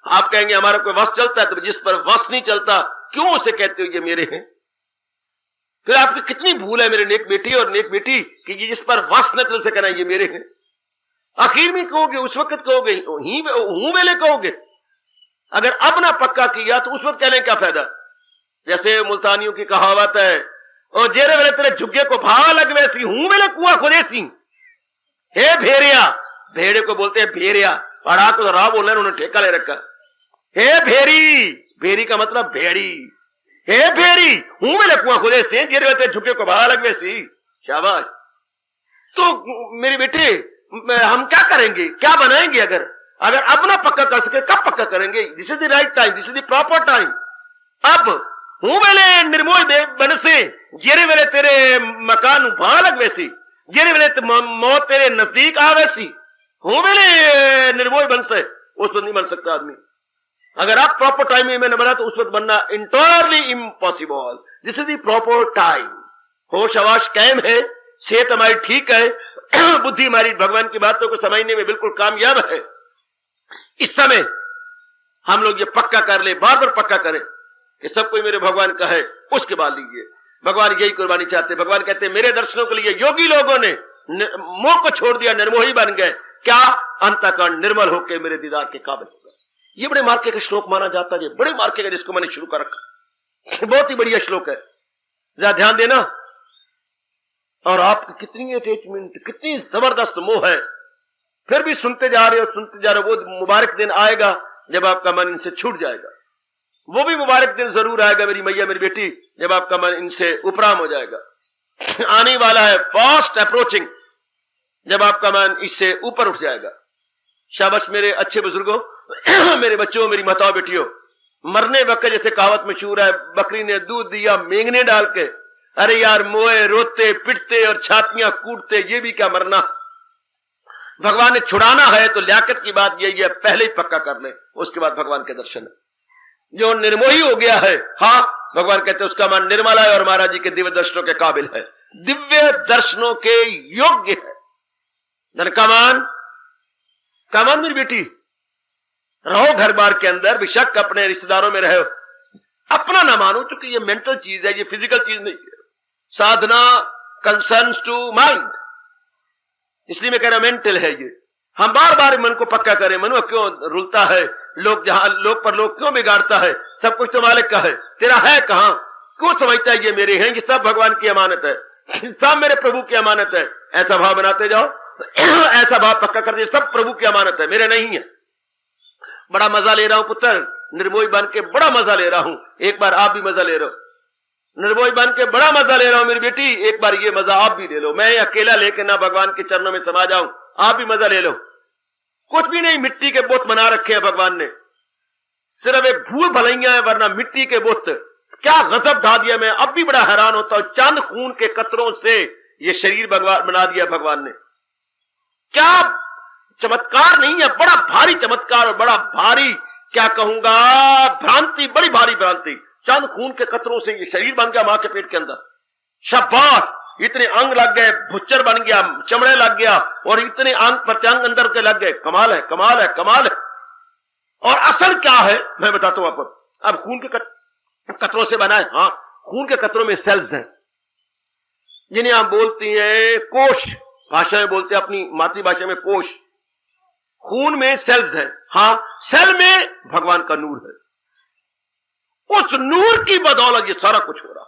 आप कहेंगे हमारा कोई वश चलता है, तो जिस पर वश नहीं चलता क्यों उसे कहते हो ये मेरे हैं? फिर आपकी कितनी भूल है मेरे नेक बेटी और नेक बेटी कि ये जिस पर वश न चल सके ना ये मेरे हैं। आखिर में कहोगे, उस वक्त कहोगे, हूं वेले कहोगे। अगर अब ना पक्का किया तो उस वक्त कहने क्या फायदा? जैसे मुल्तानियों की कहावत है, और जेरे वेले तेरे झुग्गे को भा लग वैसी, हूं वेले कुआ खुदेसी। हे भेड़िया, भेड़े को बोलते हैं भेड़िया, पढ़ा को तो राह बोलना उन्होंने ठेका ले रखा। हे भेड़ी, भेड़ी का मतलब भेड़ी। हे भेड़ी, हूं वेले कुआ खुदेसी, जेरे वेले तेरे झुग्गे को भा लग वैसी। शाबाश। तो मेरी बेटे हम क्या करेंगे, क्या बनाएंगे? अगर अपना पक्का कर सके, कब पक्का करेंगे? This is the right time, this is the proper time. अब हूं वेले निर्मोह बन से, जेरे वेले तेरे मकान भालक वैसी, जेरे वेले मौत तेरे नजदीक आ वैसी, हूं वेले निर्मोह बन से, उस वक्त नहीं बन सकता आदमी। अगर आप प्रॉपर टाइम में न बना तो उस वक्त बनना entirely impossible. This is the proper time. होश हवाश कायम है, सेहत हमारी ठीक है, बुद्धि हमारी भगवान की बातों को समझने में बिल्कुल कामयाब है। इस समय हम लोग ये पक्का कर ले, बार बार पक्का करें कि सब कोई मेरे भगवान का है, उसके बाद लीजिए। भगवान यही कुर्बानी चाहते। भगवान कहते हैं मेरे दर्शनों के लिए योगी लोगों ने मोह को छोड़ दिया, निर्मोही बन गए। क्या? अंतःकरण निर्मल होकर मेरे दीदार के काबिल होगा। ये बड़े मार्के का श्लोक माना जाता है, बड़े मार्के का, जिसको मैंने शुरू कर रखा, बहुत ही बढ़िया श्लोक है, जरा ध्यान देना। और आपकी कितनी अटैचमेंट, कितनी जबरदस्त मोह है, फिर भी सुनते जा रहे हो, सुनते जा रहे हो। वो मुबारक दिन आएगा जब आपका मन इनसे छूट जाएगा। वो भी मुबारक दिन जरूर आएगा मेरी मैया, मेरी बेटी, जब आपका मन इनसे उपराम हो जाएगा। आने वाला है, फास्ट अप्रोचिंग, जब आपका मन इससे ऊपर उठ जाएगा। शाबाश मेरे अच्छे बुजुर्गों, मेरे बच्चों, मेरी माताओं, बेटियों। मरने वक्त जैसे कहावत मशहूर है, बकरी ने दूध दिया मेंगने डाल के। अरे यार, मोए रोते पिटते और छातियां कूटते, ये भी क्या मरना? भगवान ने छुड़ाना है तो लियाकत की बात यही है, पहले ही पक्का कर ले, उसके बाद भगवान के दर्शन है। जो निर्मोही हो गया है, हाँ, भगवान कहते हैं उसका मन निर्मल है और महाराज जी के दिव्य दर्शनों के काबिल है, दिव्य दर्शनों के योग्य है। धन कमान मेरी बेटी, रहो घर बार के अंदर, बेशक अपने रिश्तेदारों में रहो, अपना ना मानो, क्योंकि ये मेंटल चीज है, ये फिजिकल चीज नहीं है। साधना कंसर्न्स टू माइंड, इसलिए मैं कह रहा मेंटल है ये। हम बार बार मन को पक्का करें। मनु क्यों रुलता है, लोग जहां लोग पर लोग क्यों बिगाड़ता है? सब कुछ तो मालिक का है, तेरा है कहां? क्यों समझता है ये मेरे हैं? ये सब भगवान की अमानत है, सब मेरे प्रभु की अमानत है। ऐसा भाव बनाते जाओ, ऐसा भाव पक्का कर दे, सब प्रभु की अमानत है, मेरे नहीं है। बड़ा मजा ले रहा हूं पुत्र, निर्मोही बन के बड़ा मजा ले रहा हूं। एक बार आप भी मजा ले रहे हो, निर्मोही बन के बड़ा मजा ले रहा हूं मेरी बेटी, एक बार ये मजा आप भी ले लो। मैं अकेला लेके ना भगवान के चरणों में समा जाऊं, आप भी मजा ले लो। कुछ भी नहीं, मिट्टी के बुत बना रखे हैं भगवान ने, सिर्फ एक भूल भलैया है, वरना मिट्टी के बुत। क्या गजब ढा दिया। मैं अब भी बड़ा हैरान होता हूं, चंद खून के कतरों से ये शरीर भगवान बना दिया भगवान ने। क्या चमत्कार नहीं है, बड़ा भारी चमत्कार और बड़ा भारी, क्या कहूंगा, भ्रांति, बड़ी भारी भ्रांति। चंद खून के कतरों से ये शरीर बन गया मां के पेट के अंदर। शाबाश, इतने अंग लग गए, भुच्चर बन गया, चमड़े लग गया, और इतने अंग प्रत्यंग अंदर के लग गए। कमाल है, कमाल है, कमाल है। और असल क्या है मैं बताता हूं आपको। अब खून के कतरों से बना है, हाँ, खून के कतरों में सेल्स हैं, जिन्हें आप बोलती हैं कोश, भाषा में बोलते हैं, अपनी मातृभाषा में कोश। खून में सेल्स है, हाँ, सेल में भगवान का नूर है। उस नूर की बदौलत ये सारा कुछ हो रहा,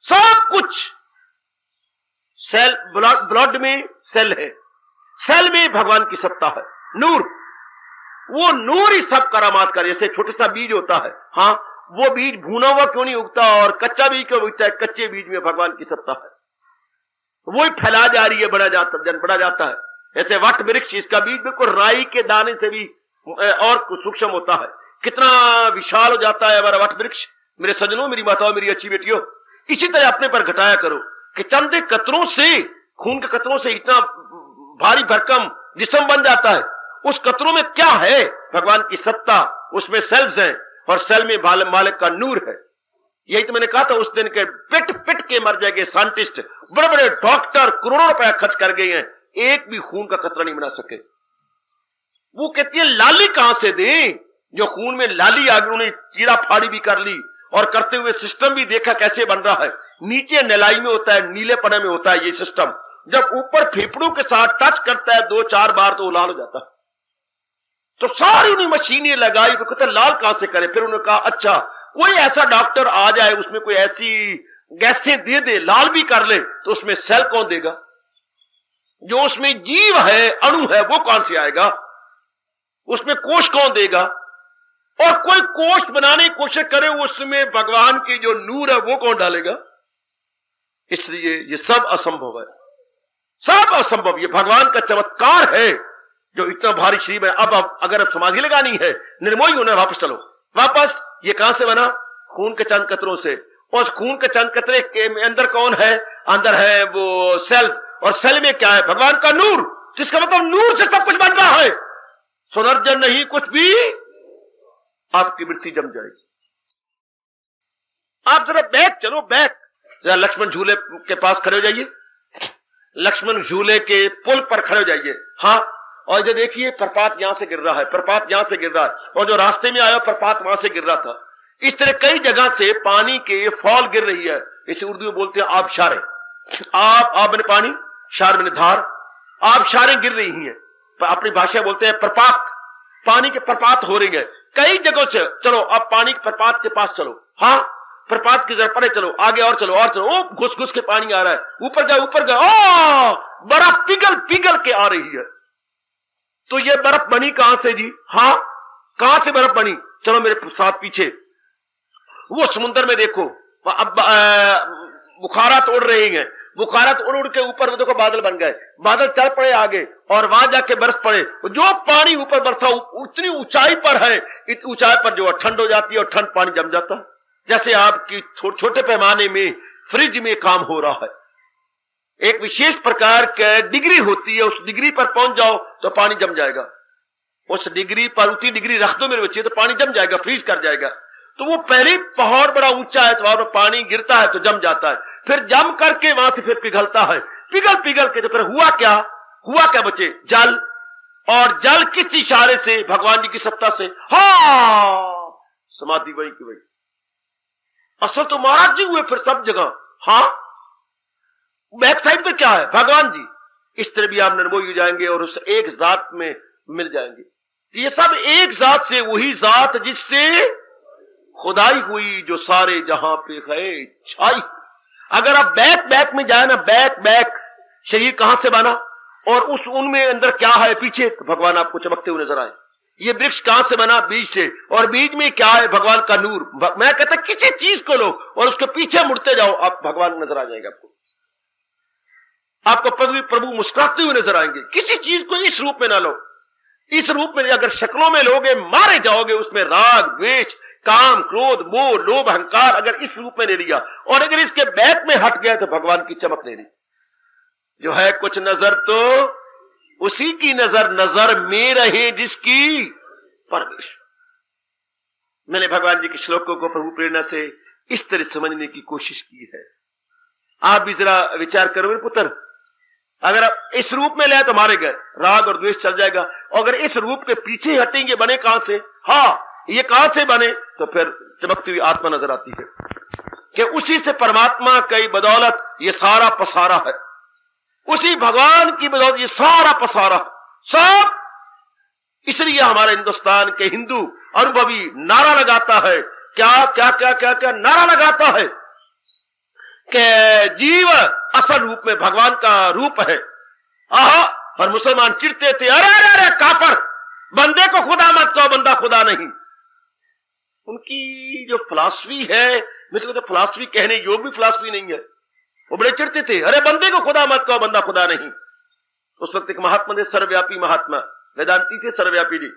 सब कुछ। सेल, ब्लड में सेल है, सेल में भगवान की सत्ता है, नूर। वो नूर ही सब करामात कर। जैसे छोटा सा बीज होता है, हाँ, वो बीज भुना हुआ क्यों नहीं उगता और कच्चा बीज क्यों उगता है? कच्चे बीज में भगवान की सत्ता है, वो ही फैला जा रही है, बढ़ा जाता है। ऐसे वट वृक्ष, इसका बीज बिल्कुल राई के दाने से भी और सूक्ष्म होता है। कितना विशाल हो जाता है हमारा वट वृक्ष। मेरे सज्जनों, मेरी माताओं, मेरी अच्छी बेटियों, इसी तरह अपने पर घटाया करो कि चंद कतरों से, खून के कतरों से इतना भारी भरकम जिस्म बन जाता है। उस कतरों में क्या है? भगवान की सत्ता, उसमें सेल्स हैं और सेल में मालिक का नूर है। यही तो मैंने कहा था उस दिन के पिट पिट के मर जाएंगे साइंटिस्ट, बड़े बड़े डॉक्टर करोड़ों रुपया खर्च कर गए हैं, एक भी खून का कतरा नहीं बना सके। वो कहती है लाली कहां से दें? जो खून में लाली आ गई, उन्हें चीरा फाड़ी भी कर ली और करते हुए सिस्टम भी देखा कैसे बन रहा है। नीचे नलाई में होता है, नीले पने में होता है ये सिस्टम। जब ऊपर फेफड़ों के साथ टच करता है 2-4 बार तो लाल हो जाता है। तो सारी उन्हें मशीनें लगाई, वो कहते लाल कहां से करे? फिर उन्होंने कहा अच्छा कोई ऐसा डॉक्टर आ जाए, उसमें कोई ऐसी गैसें दे दे, लाल भी कर ले, तो उसमें सेल कौन देगा? जो उसमें जीव है, अणु है, वो कौन से आएगा? उसमें कोष कौन देगा? और कोई कोष बनाने की कोशिश करे, उसमें भगवान की जो नूर है वो कौन डालेगा? इसलिए ये सब असंभव है, सब असंभव। ये भगवान का चमत्कार है जो इतना भारी शरीर है। अब अगर समाधि लगानी है, निर्मोही होना, वापस चलो, वापस। ये कहां से बना? खून के चंद कतरों से। और उस खून के चंद कतरे के अंदर कौन है? अंदर है वो सेल्स, और सेल में क्या है? भगवान का नूर। जिसका मतलब नूर से सब कुछ बन रहा है। सुनर्जन नहीं कुछ भी, आपकी वृत्ति जम जाएगी। आप जरा बैक चलो, बैक जरा लक्ष्मण झूले के पास खड़े हो जाइए, लक्ष्मण झूले के पुल पर खड़े हो जाइए। हाँ, और जो देखिए प्रपात यहां से गिर रहा है, प्रपात यहां से गिर रहा है, और जो रास्ते में आया प्रपात वहां से गिर रहा था। इस तरह कई जगह से पानी के फॉल गिर रही है। इसे उर्दू में बोलते हैं आबशारें। आप मैंने पानी, शार मैंने धार, आबशारें गिर रही हैं। अपनी भाषा बोलते हैं प्रपात, पानी के प्रपात हो रही है कई जगहों से। चलो अब पानी के प्रपात के पास चलो। हाँ, प्रपात की जरा परे चलो, आगे और चलो और चलो। ओ घुस घुस के पानी आ रहा है, ऊपर गए ऊपर गए, ओ बर्फ पिघल पिघल के आ रही है। तो ये बर्फ बनी कहां से जी? हाँ, कहां से बर्फ बनी? चलो मेरे साथ पीछे, वो समुद्र में देखो, अब बुखारात उड़ रही हैं, बुखारात उड़ उड़ के ऊपर देखो बादल बन गए, बादल चल पड़े आगे, और वहां जाके बर्फ पड़े। जो पानी ऊपर बरसा उतनी ऊंचाई पर है, इतनी ऊंचाई पर जो ठंड हो जाती है और ठंड पानी जम जाता है। जैसे आपकी छोटे पैमाने में फ्रिज में काम हो रहा है, एक विशेष प्रकार की डिग्री होती है, उस डिग्री पर पहुंच जाओ तो पानी जम जाएगा। उस डिग्री पर उतनी डिग्री रख दो मेरे बच्चे तो पानी जम जाएगा, फ्रीज कर जाएगा। तो वो पहले पहाड़ बड़ा ऊंचा है तो वहां पर पानी गिरता है तो जम जाता है, फिर जम करके वहां से फिर पिघलता है, पिघल पिघल के तो फिर हुआ क्या बच्चे? जल। और जल किस इशारे से? भगवान जी की सत्ता से। हाँ, समाधि वही की वही। असल तो महाराज जी हुए फिर सब जगह। हाँ, बैक साइड पे क्या है? भगवान जी। इस तरह भी आप निर्मोही हो जाएंगे और उस एक जात में मिल जाएंगे। ये सब एक जात से, वही जात जिससे खुदाई हुई, जो सारे जहां पे है छाई। अगर आप बैक में जाए ना, बैक शरीर कहां से बना और उस उनमें अंदर क्या है पीछे, तो भगवान आपको चमकते हुए नजर आए। ये वृक्ष कहां से बना? बीज से, और बीज में क्या है? भगवान का नूर। मैं कहता किसी चीज को लो और उसके पीछे मुड़ते जाओ, आप भगवान नजर आ जाएगा। आपको प्रभु मुस्कुराते हुए नजर आएंगे। किसी चीज को इस रूप में ना लो, इस रूप में अगर शक्लों में लोगे मारे जाओगे। उसमें राग द्वेष काम क्रोध मोह लोभ अहंकार अगर इस रूप में ले लिया और अगर इसके बैक में हट गया तो भगवान की चमक ले ली। जो है कुछ नजर तो उसी की नजर में रहे जिसकी परमेश्वर। मैंने भगवान जी के श्लोकों को प्रभु प्रेरणा से इस तरह समझने की कोशिश की है। आप भी जरा विचार करो मेरे पुत्र, अगर आप इस रूप में ले तो मारे गए, राग और द्वेष चल जाएगा। अगर इस रूप के पीछे हटेंगे, बने कहां से? हाँ, ये कहां से बने? तो फिर चमकती हुई आत्मा नजर आती है कि उसी से परमात्मा की बदौलत ये सारा पसारा है, उसी भगवान की बदौलत ये सारा पसारा सब। इसलिए हमारे हिंदुस्तान के हिंदू अनुभवी नारा लगाता है, क्या क्या क्या क्या क्या नारा लगाता है कि जीव असल रूप में भगवान का रूप है। आहा, और मुसलमान चिढ़ते थे, अरे अरे अरे काफर, बंदे को खुदा मत कहो, बंदा खुदा नहीं। उनकी जो फिलॉसफी है, मतलब तो फिलॉसफी कहने योग भी फिलॉसफी नहीं है। वो बड़े चिढ़ते थे, अरे बंदे को खुदा मत कहो, बंदा खुदा नहीं। उस वक्त एक महात्मा थे, सर्वव्यापी महात्मा, वेदांती थे सर्वव्यापी जी।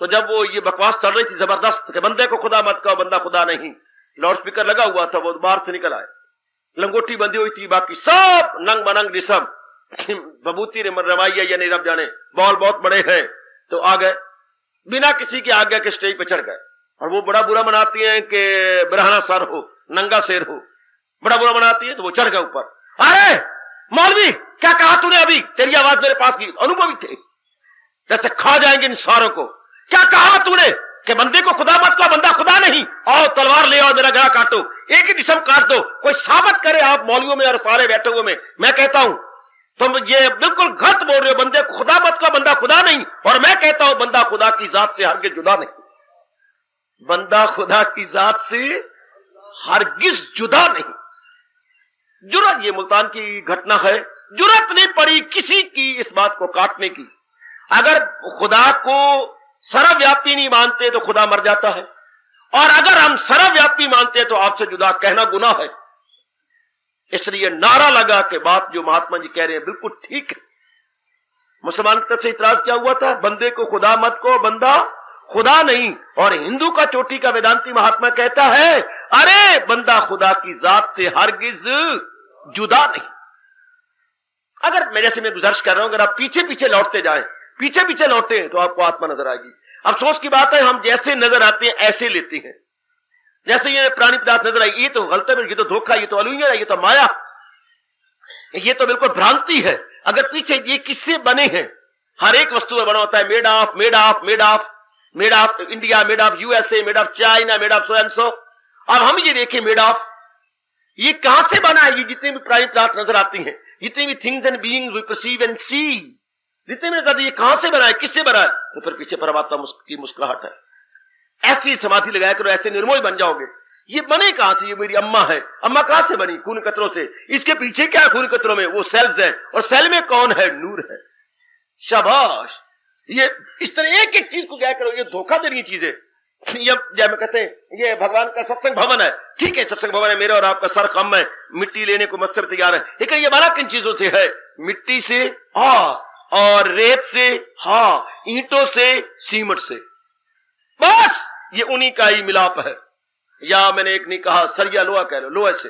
तो जब वो ये बकवास चल रही थी जबरदस्त कि बंदे को खुदा मत कहो, बंदा खुदा नहीं, लाउड स्पीकर लगा हुआ था, वो बाहर से निकल आए, लंगोटी बंधी हुई थी, बाकी सब नंग बनंग निसम, बबूती रमाइया या नहीं रब जाने, बॉल बहुत बड़े हैं, तो आ गए बिना किसी की आज्ञा के स्टेज पे चढ़ गए। और वो बड़ा बुरा मनाती हैं कि बिरहाना सर हो, नंगा शेर हो, बड़ा बुरा मनाती है, तो वो चढ़ गए ऊपर। अरे मौलवी क्या कहा तूने अभी, तेरी आवाज मेरे पास की, अनुभवी थे, जैसे खा जाएंगे इन सारों को। क्या कहा तूने कि बंदे को खुदा मत कहो, बंदा खुदा नहीं, आओ तलवार ले आओ, मेरा गला काटो, एक ही जिस्म काट दो, कोई साबित करे आप मौलवियों में और सारे बैठे हुए में। मैं कहता हूं तुम ये बिल्कुल गलत बोल रहे हो, बंदे को खुदा मत कहो, बंदा खुदा नहीं, और मैं कहता हूं बंदा खुदा की जात से हरगिज जुदा नहीं, बंदा खुदा की जात से हरगिज जुदा नहीं। जुर्रत, ये मुल्तान की घटना है, जुर्रत नहीं पड़ी किसी की इस बात को काटने की। अगर खुदा को सर्वव्यापी नहीं मानते तो खुदा मर जाता है, और अगर हम सर्वव्यापी मानते हैं तो आपसे जुदा कहना गुनाह है। इसलिए नारा लगा कि बात जो महात्मा जी कह रहे हैं बिल्कुल ठीक है। मुसलमान की तरफ से इतराज क्या हुआ था, बंदे को खुदा मत को, बंदा खुदा नहीं। और हिंदू का चोटी का वेदांती महात्मा कहता है अरे बंदा खुदा की जात से हरगिज जुदा नहीं। अगर मेरे से मैं गुजारिश कर रहा हूं, अगर आप पीछे पीछे लौटते जाएं, पीछे पीछे लौटे तो आपको आत्मा नजर आएगी। अफसोस की बात है हम जैसे नजर आते हैं ऐसे लेते हैं। जैसे ये प्राणी पदार्थ नजर आई, ये तो गलत है, ये तो धोखा, ये तो अलूया है, ये तो माया, ये तो बिल्कुल भ्रांति है। अगर पीछे ये किससे बने हैं, हर एक वस्तु में बना होता है made of, made of, made of, made of India, made of USA, made of China, made of so and so. अब हम ये देखें मेड ऑफ, ये कहां से बना है? ये जितने भी प्राणी पदार्थ नजर आती हैं, जितने भी things and beings we perceive and see, जितने भी नजर, ये कहां से बना है, किससे बना है? तो फिर पीछे परमात्मा की मुस्कुराहट है। ऐसी समाधि लगाया करो, ऐसे निर्मोही बन जाओगे। ये बने कहां से? ये मेरी अम्मा है, अम्मा कहां से बनी? खून कतरों से। इसके पीछे क्या खून कतरों में? वो सेल्स है, और सेल में कौन है? नूर है। शाबाश। ये इस तरह एक एक चीज को क्या करो, ये धोखा दे रही चीजें। ये जब कहते हैं ये भगवान का सत्संग भवन है, ठीक है सत्संग भवन है, मेरा और आपका सर कम है, मिट्टी लेने को मस्तर तैयार है, लेकिन ये बना किन चीजों से है? मिट्टी से, हाँ, और रेत से, हाँ, ईंटों से, सीमेंट से, बस ये उन्हीं का ही मिलाप है। या मैंने एक नहीं कहा सरिया लोहा कह लो, लोहे से,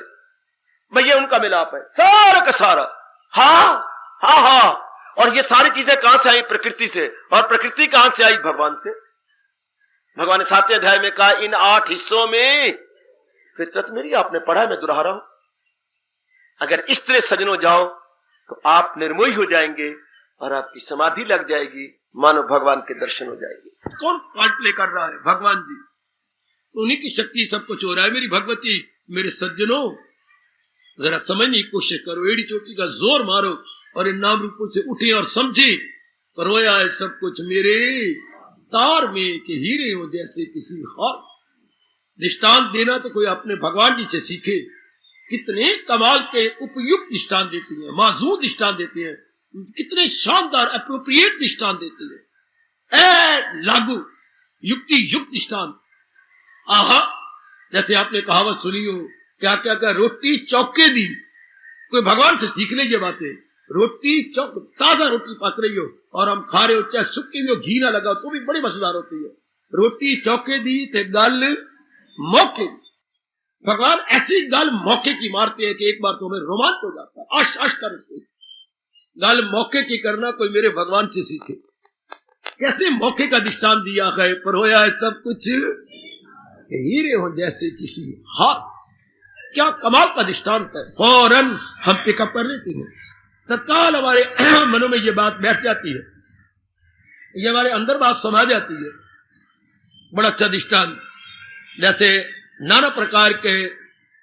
भैया उनका मिलाप है सारा का सारा। हाँ हाँ हाँ। और ये सारी चीजें कहां से आई? प्रकृति से। और प्रकृति कहां से आई? भगवान से। भगवान ने 7वें अध्याय में कहा इन 8 हिस्सों में फितरत मेरी, आपने पढ़ा है, मैं दोहरा रहा हूं। अगर इस तरह सजनों जाओ तो आप निर्मोही हो जाएंगे और आपकी समाधि लग जाएगी, मानो भगवान के दर्शन हो जाएंगे। कौन पार्ट प्ले कर रहा है? भगवान जी। उन्हीं की शक्ति सब कुछ हो रहा है। मेरी भगवती, मेरे सज्जनों, जरा समझने की कोशिश करो, एड़ी चोटी का जोर मारो और इन नाम रूपों से उठे और समझे, रोया है सब कुछ मेरे तार में कि हीरे हो जैसे किसी खार। दृष्टांत देना तो कोई अपने भगवान जी से सीखे। कितने कमाल के उपयुक्त दृष्टांत देती है, माजूद दृष्टांत देते हैं, कितने शानदार अप्रोप्रिएट दृष्टांत देते हैं, लागू युक्ति युक्त दृष्टांत। आहा, जैसे आपने कहावत सुनी हो, क्या क्या क्या, रोटी चौके दी। कोई भगवान से सीख लीजिए बातें। रोटी चौक, ताजा रोटी पक रही हो और हम खा रहे हो, चाहे सूखी भी हो, घी ना लगाओ तो भी बड़ी मजेदार होती है। रोटी चौके दी थे गल मौके। भगवान ऐसी गल मौके की मारते हैं कि एक बार तो हमें रोमांच हो जाता है, आश आश कर उठते। गल मौके की करना कोई मेरे भगवान से सीखे। कैसे मौके का दृष्टांत दिया है, पर होया है सब कुछ हीरे हो जैसे किसी हाथ। क्या कमाल का दृष्टांत है। फौरन हम पिकअप कर लेते हैं, तत्काल हमारे मनों में ये बात बैठ जाती है, ये हमारे अंदर बात समा जाती है। बड़ा अच्छा दृष्टांत। जैसे नाना प्रकार के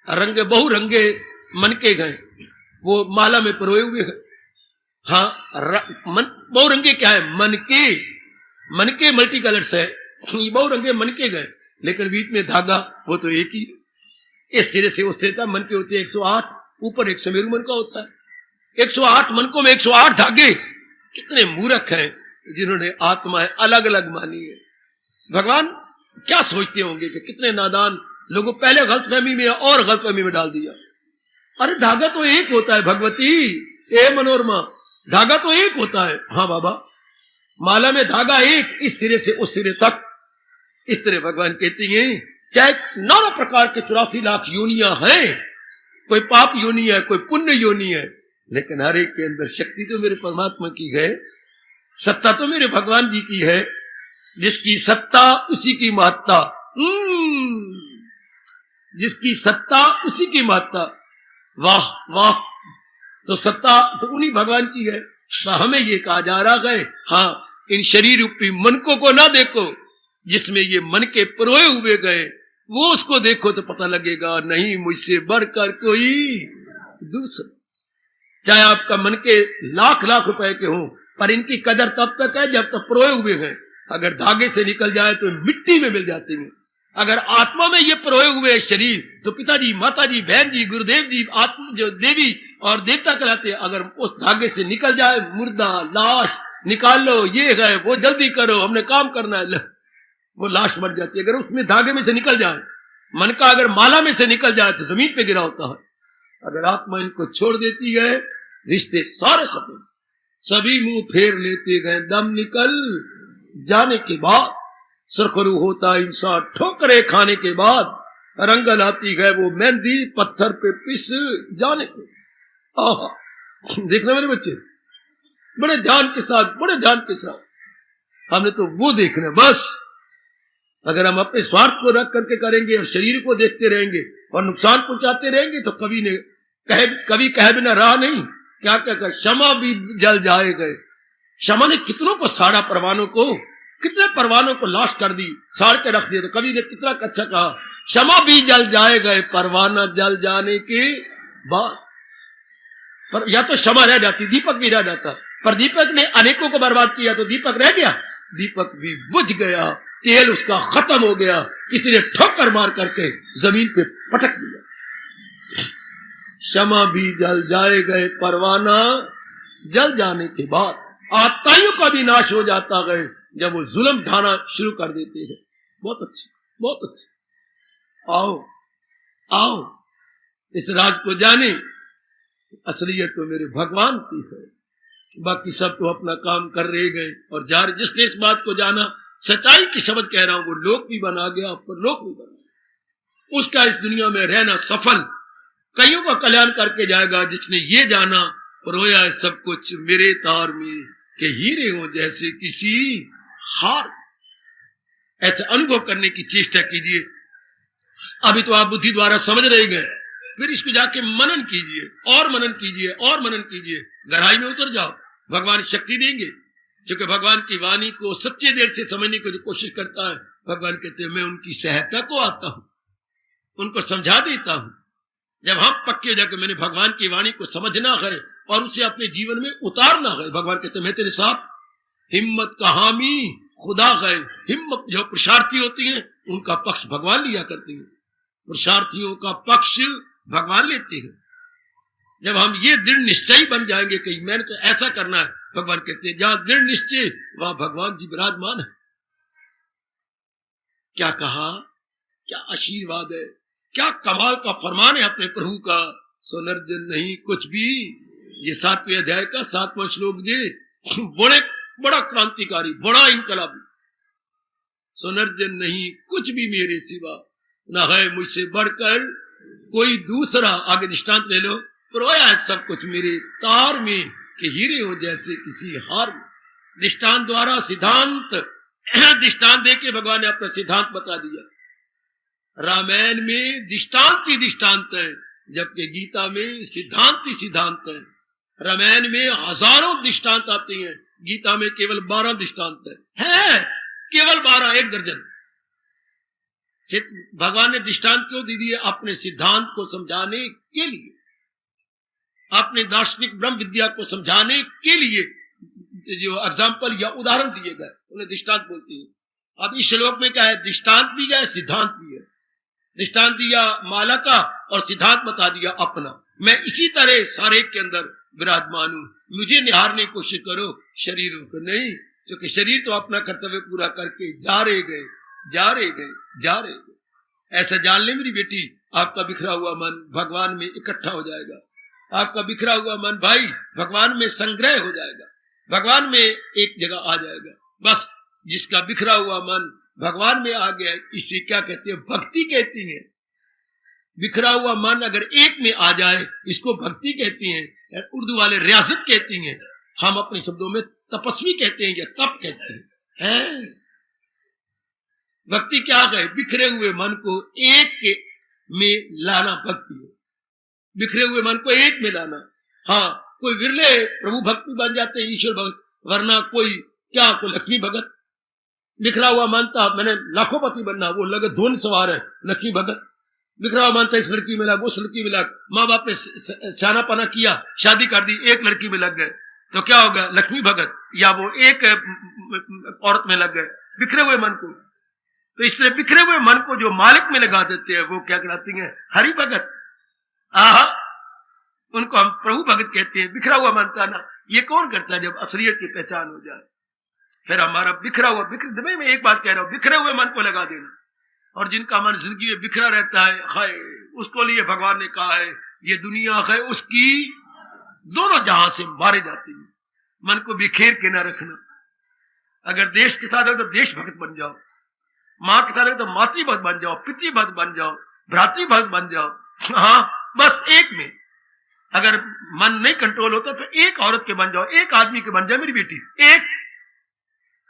रंगे बहुरंगे मनके गए, वो माला में परोए हुए हैं। हाँ, बहुरंगे क्या है? मनके। मनके मल्टी कलर्स है, बहुरंगे मनके गए, लेकिन बीच में धागा वो तो एक ही है। इस सिरे से उस सिरे तक मनके होते हैं 108, ऊपर एक समेरु मन का होता है। 108 मनकों में 108 धागे। कितने मूर्ख हैं जिन्होंने आत्माएं अलग अलग मानी है। भगवान क्या सोचते होंगे कि कितने नादान लोगों पहले गलतफहमी में और गलतफहमी में डाल दिया। अरे धागा तो एक होता है भगवती, ए मनोरमा, धागा तो एक होता है। हाँ बाबा, माला में धागा एक, इस सिरे से उस सिरे तक। इस तरह भगवान कहती हैं चाहे नाना प्रकार के 84 लाख योनियां हैं, कोई पाप योनि है, कोई पुण्य योनि है, लेकिन हर एक के अंदर शक्ति तो मेरे परमात्मा की है, सत्ता तो मेरे भगवान जी की है। जिसकी सत्ता उसी की महत्ता, जिसकी सत्ता उसी की महत्ता। वाह वाह, तो सत्ता तो उन्हीं भगवान की है। तो हमें ये कहा जा रहा है, हाँ इन शरीर रूपी मनकों को ना देखो, जिसमें ये मन के परोए हुए गए वो उसको देखो तो पता लगेगा नहीं मुझसे बढ़कर कोई दूसरा। चाहे आपका मन के लाख लाख रुपए के हों, पर इनकी कदर तब तक है जब तक परोए हुए हैं। अगर धागे से निकल जाए तो मिट्टी में मिल जाते हैं। अगर आत्मा में ये परोए हुए शरीर तो पिताजी, माताजी, बहन जी, गुरुदेव जी, आत्मा जो देवी और देवता कहलाते हैं, अगर उस धागे से निकल जाए मुर्दा, लाश, निकाल लो, ये है वो, जल्दी करो हमने काम करना है, वो लाश मर जाती है। अगर उसमें धागे में से निकल जाए, मन का अगर माला में से निकल जाए तो जमीन पे गिरा होता है। अगर आत्मा इनको छोड़ देती है, रिश्ते सारे खत्म, सभी मुंह फेर लेते गए। दम निकल जाने के बाद सरखरू होता इंसान, ठोकरे खाने के बाद रंगल आती है वो मेहंदी पत्थर पे पिस जाने को। आहा, देखना मेरे बच्चे, बड़े ध्यान के साथ, बड़े ध्यान के साथ हमने तो वो देखना है बस। अगर हम अपने स्वार्थ को रख करके करेंगे और शरीर को देखते रहेंगे और नुकसान पहुंचाते रहेंगे तो कभी कहे बिना रहा नहीं। क्या क्या कर, क्षमा भी जल जाए गए। क्षमा ने कितनों को साड़ा, परवानों को, कितने परवानों को लाश कर दी, साड़ के रख दिया। तो कवि ने कितना अच्छा कहा, क्षमा भी जल जाए गए परवाना जल जाने के बाद। पर या तो क्षमा रह जाती, दीपक भी रह जाता, पर दीपक ने अनेकों को बर्बाद किया तो दीपक रह गया, दीपक भी बुझ गया, तेल उसका खत्म हो गया, किसी ने ठोकर मार करके जमीन पे पटक दिया। क्षमा भी जल जाए गए परवाना जल जाने के बाद। आत्ताइयों का भी नाश हो जाता गए जब वो जुल्म ढाना शुरू कर देते हैं। बहुत अच्छे, बहुत अच्छे। आओ आओ इस राज को जाने, असलियत तो मेरे भगवान की है, बाकी सब तो अपना काम कर रहे गए और जा रहे। जिसने इस बात को जाना, सच्चाई की शब्द कह रहा हूं, वो लोक भी बना गया, परलोक भी बना गया। उसका इस दुनिया में रहना सफल, कईयों का कल्याण करके जाएगा। जिसने ये जाना, रोया है सब कुछ मेरे तार में के हीरे हो जैसे किसी हार। ऐसा अनुभव करने की चेष्टा कीजिए। अभी तो आप बुद्धि द्वारा समझ रहे गए, फिर इसको जाके मनन कीजिए और मनन कीजिए और मनन कीजिए। गहराई में उतर जाओ, भगवान शक्ति देंगे। क्योंकि भगवान की वाणी को सच्चे दिल से समझने की जो कोशिश करता है, भगवान कहते हैं मैं उनकी सहायता को आता हूं, उनको समझा देता हूं। जब हम पक्के हो जाकर मैंने भगवान की वाणी को समझना है और उसे अपने जीवन में उतारना है, भगवान कहते हैं मैं तेरे साथ। हिम्मत का हामी खुदा है। हिम्मत जो पुरुषार्थी होती हैं उनका पक्ष भगवान लिया करती है, पुरुषार्थियों का पक्ष भगवान लेते हैं। जब हम ये दृढ़ निश्चयी बन जाएंगे कि मैंने तो ऐसा करना है, भगवान कहते हैं जहां दृढ़ निश्चय वहां भगवान जी विराजमान है। क्या कहा, क्या आशीर्वाद है, क्या कमाल का फरमान है अपने प्रभु का। सुनर्जन नहीं कुछ भी, ये 7वें अध्याय का 7वां श्लोक जी, बड़ा क्रांतिकारी, बड़ा इनकलाबी। सुनर्जन नहीं कुछ भी मेरे सिवा, न है मुझसे बढ़कर कोई दूसरा। आगे दृष्टांत ले लो, परोया है सब कुछ मेरे तार में कि हीरे हो जैसे किसी हार में। दृष्टांत द्वारा सिद्धांत, दृष्टांत देके भगवान ने अपना सिद्धांत बता दिया। रामायण में दृष्टांत ही दृष्टांत है, जबकि गीता में सिद्धांत ही सिद्धांत है। रामायण में हजारों दृष्टांत आते हैं, गीता में केवल 12 दृष्टांत है केवल 12, 1 दर्जन। भगवान ने दृष्टांत क्यों दी है? अपने सिद्धांत को समझाने के लिए, अपने दार्शनिक ब्रह्म विद्या को समझाने के लिए जो एग्जाम्पल या उदाहरण दिए गए उन्हें दृष्टांत बोलते हैं। अब इस श्लोक में क्या है, दृष्टांत भी है सिद्धांत भी है। दृष्टांत दिया माला का और सिद्धांत बता दिया अपना। मैं इसी तरह सारे के अंदर विराजमान हूं, मुझे निहारने की कोशिश करो, शरीरों को नहीं, क्योंकि शरीर तो अपना कर्तव्य पूरा करके जा रहे गए, जा रहे गए, जा रहे गए। ऐसा जान ले मेरी बेटी, आपका बिखरा हुआ मन भगवान में इकट्ठा हो जाएगा। आपका बिखरा हुआ मन भाई भगवान में संग्रह हो जाएगा, भगवान में एक जगह आ जाएगा। बस जिसका बिखरा हुआ मन भगवान में आ गया, इसे क्या कहते हैं? भक्ति कहती है। बिखरा हुआ मन अगर एक में आ जाए, इसको भक्ति कहती हैं। उर्दू वाले रियासत कहती हैं, हम अपने शब्दों में तपस्वी कहते हैं या तप कहते हैं। भक्ति क्या है? बिखरे हुए मन को एक में लाना भक्ति है। बिखरे हुए मन को एक में लाना। हाँ, कोई विरले प्रभु भक्त भी बन जाते हैं, ईश्वर भक्त, वरना कोई क्या, कोई लक्ष्मी भगत। बिखरा हुआ मानता मैंने लाखों पति बनना, वो लगे धोन सवार है लक्ष्मी भगत। बिखरा हुआ मानता इस लड़की में लग, उस लड़की में लग, माँ बाप ने सियाना पाना किया, शादी कर दी, एक लड़की में लग गए, तो क्या होगा? लक्ष्मी भगत। या वो एक औरत में लग गए, बिखरे हुए मन को। तो इसलिए बिखरे हुए मन को जो मालिक में लगा देते हैं, वो क्या कहलाती हैं? हरि भगत। आहा, उनको हम प्रभु भगत कहते हैं। बिखरा हुआ मन का ना, ये कौन करता है? जब असलियत की पहचान हो जाए, फिर हमारा बिखरा हुआ मैं एक बात कह रहा हूं, बिखरे हुए मन को लगा देना। और जिनका मन जिंदगी में बिखरा रहता है, हाय, उसको लिए भगवान ने कहा है ये दुनिया है उसकी, दोनों जहां से मारे जाते हैं। मन को बिखेर के ना रखना। अगर देश के साथ है तो देश भक्त बन जाओ, माँ के साथ है तो मातृ भक्त बन जाओ, पितृ भक्त बन जाओ, भ्रातृ भक्त बन जाओ। हाँ, बस एक में। अगर मन नहीं कंट्रोल होता तो एक औरत के बन जाओ, एक आदमी के बन जाए मेरी बेटी, एक।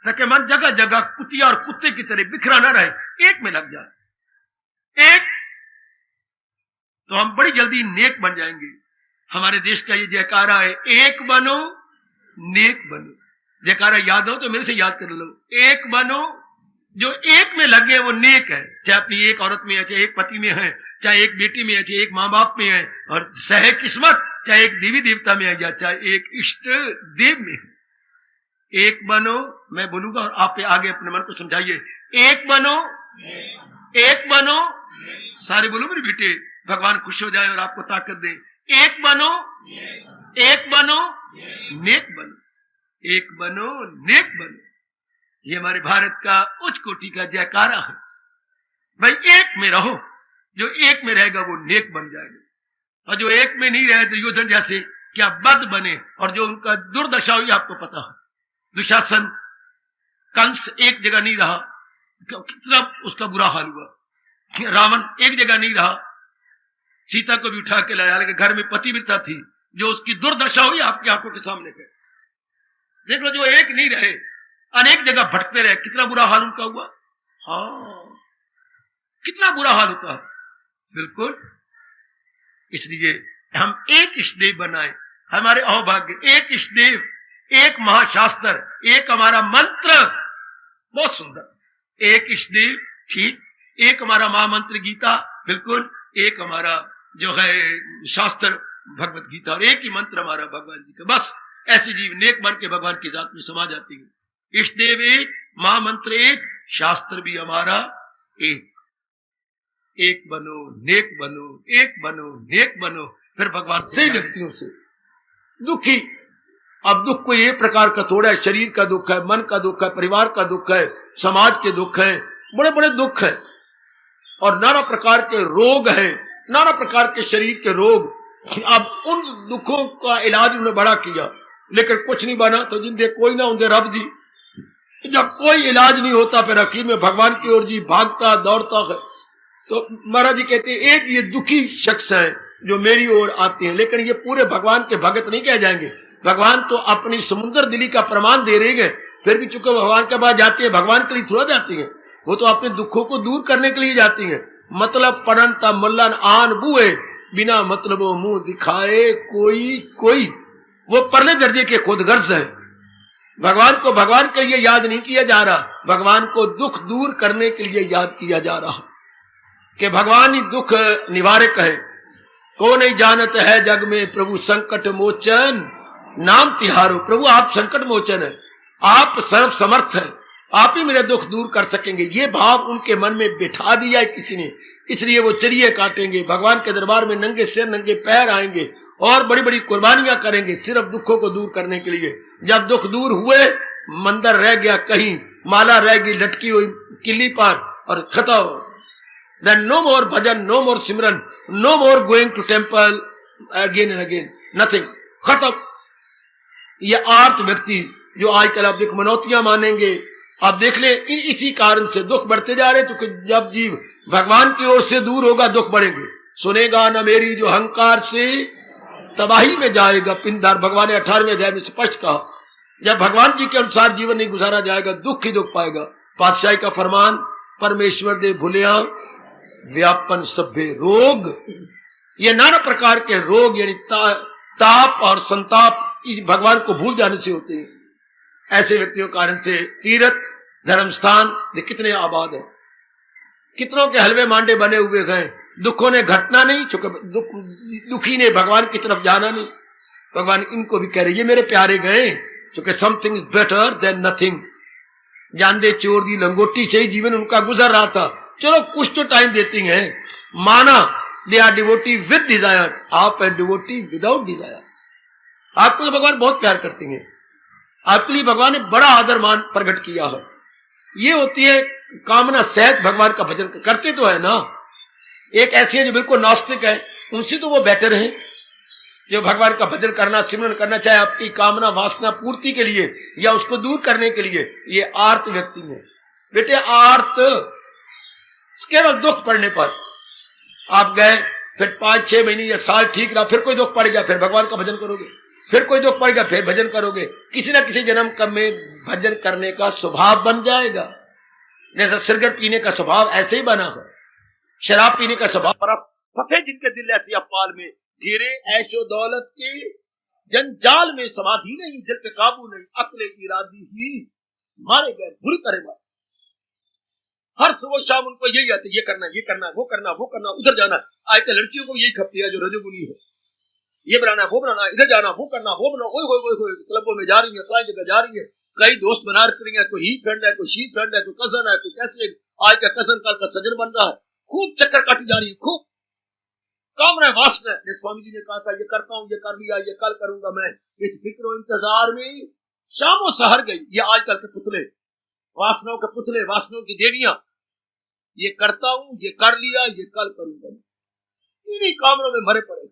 ताकि मन जगह जगह कुतिया और कुत्ते की तरह बिखरा ना रहे, एक में लग जाए, एक। तो हम बड़ी जल्दी नेक बन जाएंगे। हमारे देश का ये जयकारा है, एक बनो नेक बनो। जयकारा याद हो तो मेरे से याद कर लो, एक बनो। जो एक में लगे वो नेक है, चाहे अपनी एक औरत में है, चाहे एक पति में है, चाहे एक बेटी में है, चाहे एक माँ बाप में है, और सहे किस्मत चाहे एक देवी देवता में है या चाहे एक इष्ट देव में है। एक बनो। मैं बोलूंगा और आप आगे अपने मन को समझाइए। एक बनो, एक बनो। सारे बोलो मेरे बेटे, भगवान खुश हो जाए और आपको ताकत दे। एक बनो, एक बनो, नेक बनो। एक बनो, नेक बनो। ये हमारे भारत का उच्च कोटि का जयकारा है। भाई एक में रहो, जो एक में रहेगा वो नेक बन जाएगा, और जो एक में नहीं रहे दुर्योधन जैसे क्या बद बने, और जो उनका दुर्दशा हुई आपको पता है। दुशासन, कंस एक जगह नहीं रहा, कितना उसका बुरा हाल हुआ। रावण एक जगह नहीं रहा, सीता को भी उठा के लाया, लेकिन घर में पतिव्रता थी, जो उसकी दुर्दशा हुई आपकी आंखों के सामने है। देख लो, जो एक नहीं रहे, अनेक जगह भटकते रहे, कितना बुरा हाल उनका हुआ। हाँ, कितना बुरा हाल होता है। बिल्कुल, इसलिए हम एक इष्टदेव बनाए, हमारे अहोभाग्य एक इष्टदेव, एक महाशास्त्र, एक हमारा मंत्र, बहुत सुंदर। एक इष्टदेव, ठीक, एक हमारा महामंत्र गीता, बिल्कुल, एक हमारा जो है शास्त्र भगवत गीता, और एक ही मंत्र हमारा भगवान जी का। बस ऐसे जीव नेक बन के भगवान की जात में समा जाती है। इष्टदेव एक, महामंत्र एक, शास्त्र भी हमारा एक। एक बनो, नेक बनो, एक बनो, नेक बनो, फिर भगवान से व्यक्तियों से दुखी। अब दुख को ये प्रकार का थोड़ा है, शरीर का दुख है, मन का दुख है, परिवार का दुख है, समाज के दुख है, बड़े बड़े दुख है, और नाना प्रकार के रोग है, नाना प्रकार के शरीर के रोग। अब उन दुखों का इलाज उन्होंने बड़ा किया, लेकिन कुछ नहीं बना। तो जिंदे कोई ना उनके रब जी, जब कोई इलाज नहीं होता फिर हकीम में भगवान की ओर जी भागता दौड़ता है। तो महाराज जी कहते हैं एक ये दुखी शख्स है जो मेरी ओर आते हैं, लेकिन ये पूरे भगवान के भगत नहीं कह जाएंगे। भगवान तो अपनी समुद्र दिली का प्रमाण दे रहे हैं, फिर भी चूंकि भगवान के पास जाते हैं, भगवान के लिए थोड़ा जाती है, वो तो अपने दुखों को दूर करने के लिए जाती है। मतलब पढ़नता मल्लन आन बुए, बिना मतलब मुंह दिखाए कोई कोई, वो परले दर्जे के खुदगर्ज है। भगवान को भगवान के लिए याद नहीं किया जा रहा, भगवान को दुख दूर करने के लिए याद किया जा रहा कि भगवान ही दुख निवारक है। को नहीं जानत है जग में प्रभु संकट मोचन, नाम तिहारो। प्रभु आप संकट मोचन है, आप सर्व समर्थ है, आप ही मेरे दुख दूर कर सकेंगे। ये भाव उनके मन में बिठा दिया है किसी ने, इसलिए वो चरिये काटेंगे, भगवान के दरबार में नंगे सिर नंगे पैर आएंगे और बड़ी बड़ी कुर्बानियां करेंगे सिर्फ दुखों को दूर करने के लिए। जब दुख दूर हुए, मंदिर रह गया कहीं, माला रह गई लटकी हुई किली पर, और खत्म। Then no more bhajan, no more simran, no more going to temple again and again, nothing, खत्म। ये आर्त व्यक्ति जो आजकल आप देखो मनौतियां मानेंगे, आप देख ले इसी कारण से दुख बढ़ते जा रहे, क्योंकि जब जीव भगवान की ओर से दूर होगा दुख बढ़ेंगे। सुनेगा न मेरी जो अहंकार से तबाही में जाएगा पिंडार, भगवान ने 18वें अध्याय में स्पष्ट कहा। जब भगवान जी के अनुसार जीवन नहीं गुजारा जाएगा दुख ही दुख पाएगा। पातशाही का फरमान, परमेश्वर दे भुलिया व्यापन सभ्य रोग, ये नाना प्रकार के रोग यानी ताप और संताप इस भगवान को भूल जाने से होते हैं। ऐसे व्यक्तियों के कारण से तीर्थ धर्म स्थान कितने आबाद है, कितनों के हलवे मांडे बने हुए गए, दुखों ने घटना नहीं, चूंकि दुखी ने भगवान की तरफ जाना नहीं। भगवान इनको भी कह रहे ये मेरे प्यारे गए, चूंकि something is better than nothing. जान दे चोर दी लंगोटी से ही जीवन उनका गुजर रहा था, चलो कुछ तो टाइम देती हैं। माना they are devotee with desire, आप है डिवोटी विदाउट डिजायर। आपको तो भगवान बहुत प्यार करते हैं, आपके लिए भगवान ने बड़ा आदर मान प्रकट किया है। ये होती है कामना सहित भगवान का भजन करते तो है ना। एक ऐसी है जो बिल्कुल नास्तिक है, उनसे तो वो बेटर है जो भगवान का भजन करना सिमरन करना चाहे आपकी कामना वासना पूर्ति के लिए या उसको दूर करने के लिए। ये आर्त व्यक्ति है बेटे, आर्त केवल दुख पड़ने पर आप गए, फिर 5-6 महीने या साल ठीक रहा, फिर कोई दुख पड़ गया, फिर भगवान का भजन करोगे, फिर कोई दुख पड़ गया, फिर भजन करोगे। किसी ना किसी जन्म कब में भजन करने का स्वभाव बन जाएगा। जैसा सिगरेट पीने का स्वभाव ऐसे ही बना है, शराब पीने का स्वभाव फंसे जिनके दिल ऐसी अपाल में घिरे ऐशो दौलत के जंजाल में, समाधि नहीं, दिल पे काबू नहीं, अकले इरादी ही मारे गए बुरी तरह मारे। हर सुबह शाम उनको यही आते, ये करना, ये करना, वो करना, वो करना, उधर जाना। आजकल लड़कियों को यही खपती है जो रजोगुनी है, ये बनाना, वो बनाना, इधर जाना, वो करना, वो बनाना, ओए क्लबों में जा रही है, सारी जगह जा रही है, कई दोस्त बना रही है, कोई ही फ्रेंड है, कोई शी फ्रेंड है, कोई कजन है, कोई कैसे आज का कजन कल का सजन बन रहा है, खूब चक्कर काटी जा रही है, खूब कामना वासना। जैसे स्वामी जी ने कहा था ये करता हूं, ये कर लिया, ये कल करूंगा मैं, इस फिक्र इंतजार में शामों सहर गई। ये आजकल के पुतले, वासनाओं के पुतले, वासनाओं की देवियां, ये करता हूं, ये कर लिया, ये कल करूंगा, इन्हीं कामों में भरे पड़े।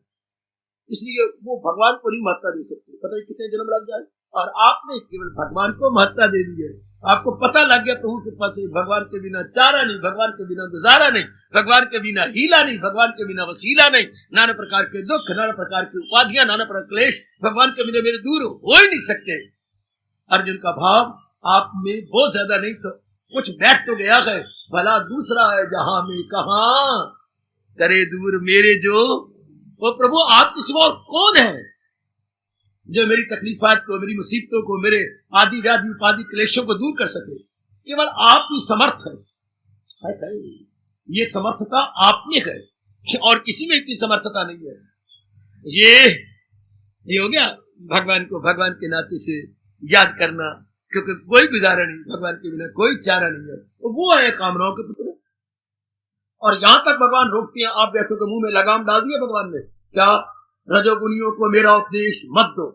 इसलिए वो भगवान को नहीं महत्ता दे सकते, पता नहीं कितने जन्म लग जाए। और आपने केवल भगवान को महत्ता दे दी है, आपको पता लग गया प्रभु के पास भगवान के बिना चारा नहीं, भगवान के बिना गुजारा नहीं, भगवान के बिना हीला नहीं, भगवान के बिना वसीला नहीं। नाना प्रकार के दुख, नाना प्रकार की उपाधियां, नाना प्रकार क्लेश भगवान के बिना मेरे दूर हो ही नहीं सकते। अर्जुन का भाव आप में बहुत ज्यादा नहीं तो कुछ बैठ तो गया है, भला दूसरा है जहां में कहां करे दूर मेरे जो। वो प्रभु आपके सिवा और कौन है जो मेरी तकलीफात को, मेरी मुसीबतों को, मेरे आदि व्याधि उपाधि क्लेशों को दूर कर सके। केवल आपकी समर्थ है, ये समर्थता आप में है और किसी में इतनी समर्थता नहीं है। ये हो गया भगवान को भगवान के नाते से याद करना, क्योंकि कोई गुजारा नहीं, भगवान के बिना कोई चारा नहीं है। तो वो है कामनाओं के पुत्र। और यहां तक भगवान रोकते हैं, आप वैसों के मुंह में लगाम डाल दिया भगवान ने, क्या रजोगुनियों को मेरा उपदेश मत दो।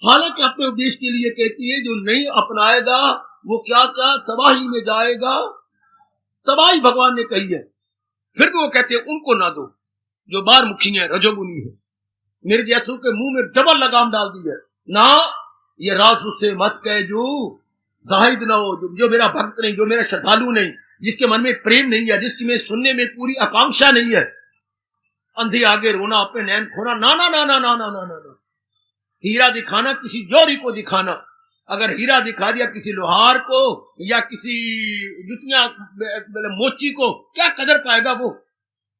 हालांकि अपने उपदेश के लिए कहती है जो नहीं अपनाएगा वो क्या क्या तबाही में जाएगा, तबाही भगवान ने कही है। फिर भी वो कहते हैं उनको ना दो जो बार मुखी है, रजोगुनी है। मेरे जैसों के मुंह में डबल लगाम डाल दी है ना, ये राज उससे मत कहे जो जाहिद ना हो, जो मेरा भक्त नहीं, जो मेरा श्रद्धालु नहीं, जिसके मन में प्रेम नहीं है, जिसकी में सुनने में पूरी आकांक्षा नहीं है। अंधे आगे रोना, अपने नैन खोना, ना ना ना ना ना ना ना ना। हीरा दिखाना किसी जौहरी को दिखाना, अगर हीरा दिखा दिया किसी लोहार को या किसी जुतियां मोची को, क्या कदर पाएगा वो।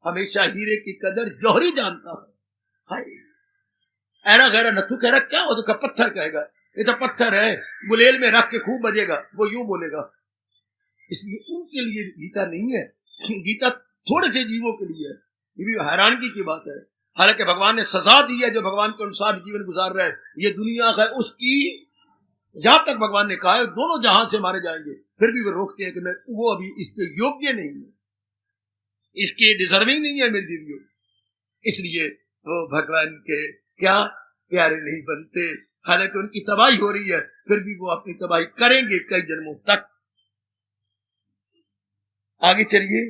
हमेशा हीरे की कदर जौहरी जानता है। हाय ऐरा गैरा नथु कह रहा, क्या हो तो पत्थर कहेगा, ये तो पत्थर है, गुलेल में रख के खूब बजेगा, वो यूं बोलेगा। इसलिए उनके लिए गीता नहीं है, गीता थोड़े से जीवों के लिए है। ये भी हैरानगी की बात है। हालांकि भगवान ने सजा दी है जो भगवान के अनुसार जीवन गुजार रहे हैं, ये दुनिया है उसकी, जहां तक भगवान ने कहा है दोनों जहां से मारे जाएंगे, फिर भी वो रोकते हैं कि वो अभी इसके योग्य नहीं है, इसके डिजर्विंग नहीं है मेरी देवियों। इसलिए वो भगवान के क्या प्यारे नहीं बनते। हालांकि उनकी तबाही हो रही है, फिर भी वो अपनी तबाही करेंगे कई जन्मों तक। आगे चलिए,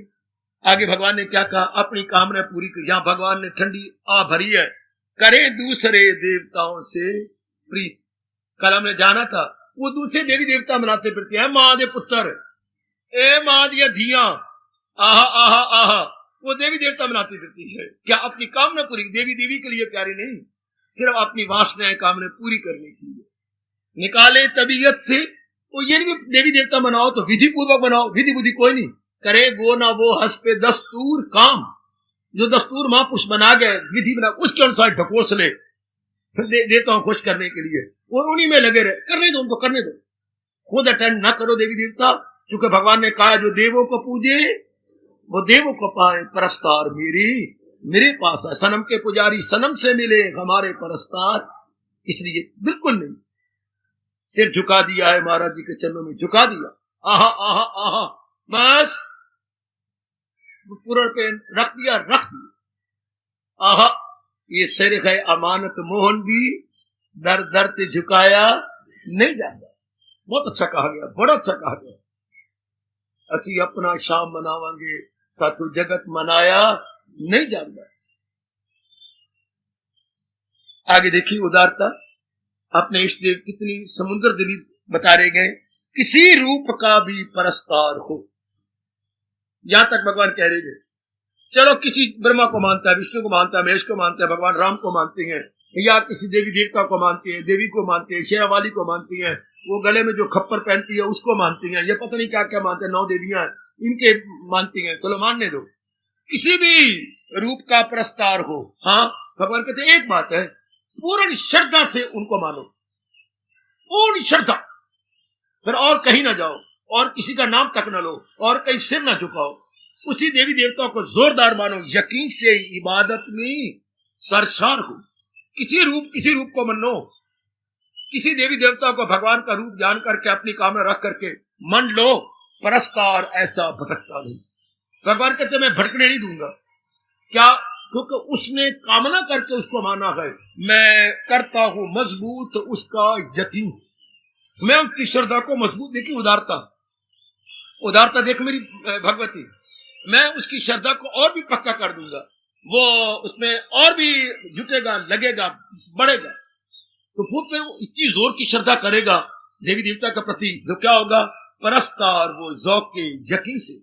आगे भगवान ने क्या कहा, अपनी कामना पूरी की। यहां भगवान ने ठंडी आ भरी है, करें दूसरे देवताओं से प्रीत। कल हमने जाना था वो दूसरे देवी देवता मनाते फिरते हैं, मां दे पुत्र, ए मां दिया धिया, आहा आहा आहा, वो देवी देवता मनाती फिरती है। क्या अपनी कामना पूरी, देवी देवी के लिए प्यारी नहीं, सिर्फ अपनी वासनाएं कामना पूरी करने के लिए निकाले तबीयत से। वो ये नहीं देवी देवता मनाओ तो विधि पूर्वक बनाओ, विधि बुद्धि कोई नहीं करे, गो ना वो हंस पे दस्तूर काम, जो दस्तूर महापुरुष बना गए, विधि बना, उसके अनुसार ढकोस ले देवताओं खुश करने के लिए, वो उन्हीं में लगे रहे। करने दो उनको, करने दो, खुद अटेंड ना करो देवी देवता, क्योंकि भगवान ने कहा जो देवों को पूजे वो देवों को पाए, परस्तार मेरे पास है। सनम के पुजारी सनम से मिले, हमारे परस्तार इसलिए बिल्कुल नहीं। सिर झुका दिया है महाराज जी के चरणों में, झुका दिया, आहा आहा आहा, बस पूर्ण पे रख दिया, आहा। ये सिर है अमानत मोहन भी, दर दर ते झुकाया नहीं जाता। बहुत अच्छा कहा गया, बड़ा अच्छा कहा गया। असी अपना शाम मनावांगे, साथू जगत मनाया नहीं जाता। आगे देखिए उदारता, अपने इष्ट देव कितनी समुद्र दिली बता रहे गए, किसी रूप का भी परस्तार हो। यहां तक भगवान कह रहे हैं, चलो किसी ब्रह्मा को मानता है, विष्णु को मानता है, महेश को मानता है, भगवान राम को मानते हैं, या किसी देवी देवता को मानते हैं, देवी को मानते हैं, शेरावाली को मानती हैं, वो गले में जो खप्पर पहनती है उसको मानती हैं, ये पता नहीं क्या क्या मानते हैं, 9 देवियां इनके मानती हैं, चलो मानने दो। किसी भी रूप का प्रस्तार हो, हाँ भगवान कहते हैं एक बात है, पूर्ण श्रद्धा से उनको मानो, पूर्ण श्रद्धा, फिर और कहीं ना जाओ, और किसी का नाम तक न लो, और कहीं सिर ना झुकाओ, उसी देवी देवताओं को जोरदार मानो, यकीन से इबादत में सरशार हो। किसी रूप को मानो, किसी देवी देवता को भगवान का रूप जान करके अपनी कामना रख करके मन लो, परस्तार ऐसा भटकता नहीं। भगवान कहते मैं भटकने नहीं दूंगा, क्या? क्योंकि उसने कामना करके उसको माना है, मैं करता हूं मजबूत उसका यकीन, मैं उसकी श्रद्धा को मजबूत। देखिए उदारता देख मेरी भगवती, मैं उसकी श्रद्धा को और भी पक्का कर दूंगा, वो उसमें और भी जुटेगा, लगेगा, बढ़ेगा। तो भूत में वो इतनी जोर की श्रद्धा करेगा देवी देवता के प्रति, तो क्या होगा? परस्तार वो जौक के यकीन से,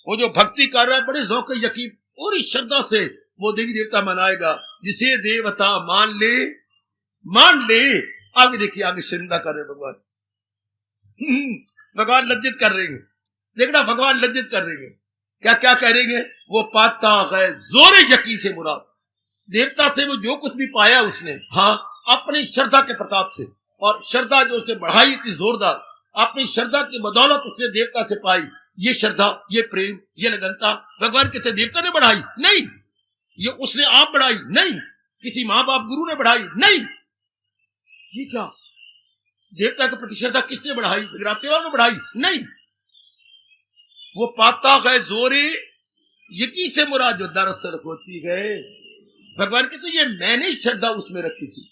वो जो भक्ति कर रहा है बड़े जौक के यकीन पूरी श्रद्धा से वो देवी देवता मनाएगा, जिसे देवता मान ले। आगे देखिए, आगे श्रद्धा कर रहे भगवान, भगवान लज्जित कर रहे हैं, देखना भगवान लज्जित कर रहे हैं, क्या क्या कह रहे हैं? वो पाता है जोरे यकीन से मुराद, देवता से वो जो कुछ भी पाया उसने, हाँ अपनी श्रद्धा के प्रताप से, और श्रद्धा जो उसने बढ़ाई थी जोरदार, अपनी श्रद्धा की बदौलत उसने देवता से पाई। ये श्रद्धा, ये प्रेम, ये लगनता भगवान कहते देवता ने बढ़ाई नहीं, ये उसने आप बढ़ाई नहीं, किसी माँ बाप गुरु ने बढ़ाई नहीं। ये क्या? देवता के प्रति श्रद्धा किसने बढ़ाई? विग्राते वालों ने बढ़ाई नहीं। वो पाता है जोरे यकीन से मुराद जो दरअसल होती है। भगवान के तो ये मैंने श्रद्धा उसमें रखी थी,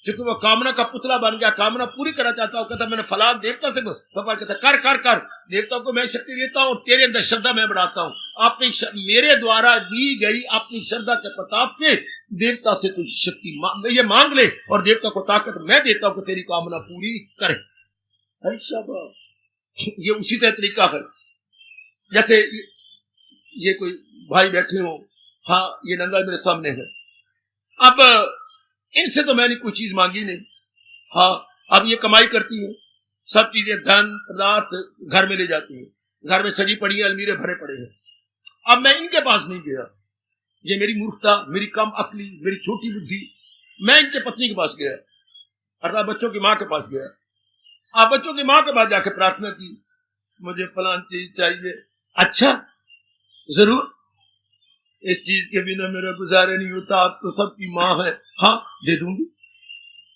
क्योंकि वो कामना का पुतला बन गया, कामना पूरी करना चाहता हूं, कहता मैंने फलान देवता से, भगवान कहता कर कर कर, देवता को मैं शक्ति देता हूं, तेरे अंदर श्रद्धा मैं बढ़ाता हूं। अपनी मेरे द्वारा दी गई अपनी श्रद्धा के प्रताप से देवता से तू शक्ति ये मांग ले, और देवता को ताकत मैं देता हूं कि तेरी कामना पूरी करे। ये उसी तरह तरीका है, जैसे ये कोई भाई बैठे हो, हाँ ये नंगा मेरे सामने है, अब इनसे तो मैंने कोई चीज मांगी नहीं, हाँ अब ये कमाई करती है, सब चीजें धन पदार्थ घर में ले जाती है, घर में सजी पड़ी है, अलमीरे भरे पड़े हैं, अब मैं इनके पास नहीं गया, ये मेरी मूर्खता, मेरी कम अक्ली, मेरी छोटी बुद्धि, मैं इनके पत्नी के पास गया, अर्थात बच्चों की माँ के पास गया। अब बच्चों की माँ के पास जाके प्रार्थना की, मुझे फलान चीज चाहिए, अच्छा जरूर, इस चीज के बिना मेरा गुजारा नहीं होता, आप तो सबकी माँ है, हाँ दे दूंगी।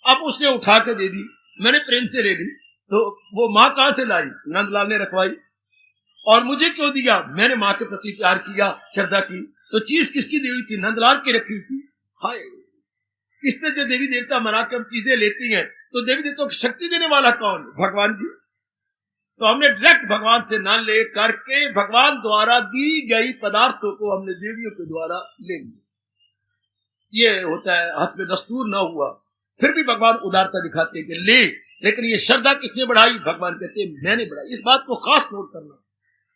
अब उसने उठा के दे दी, मैंने प्रेम से ले ली, तो वो माँ कहां से लाई? नंदलाल ने रखवाई। और मुझे क्यों दिया? मैंने माँ के प्रति प्यार किया, श्रद्धा की, तो चीज किसकी दी हुई थी? नंदलाल की रखी हुई थी। हाय, इससे जो देवी देवता मना के हम चीजें लेती हैं, तो देवी देवता को शक्ति देने वाला कौन? भगवान जी। तो हमने डायरेक्ट भगवान से ना ले करके भगवान द्वारा दी गई पदार्थों को हमने देवियों के द्वारा ले लिया। ये होता है, हस्ब दस्तूर ना हुआ, फिर भी भगवान उदारता दिखाते हैं कि ले, लेकिन ये श्रद्धा किसने बढ़ाई? भगवान कहते हैं मैंने बढ़ाई। इस बात को खास नोट करना।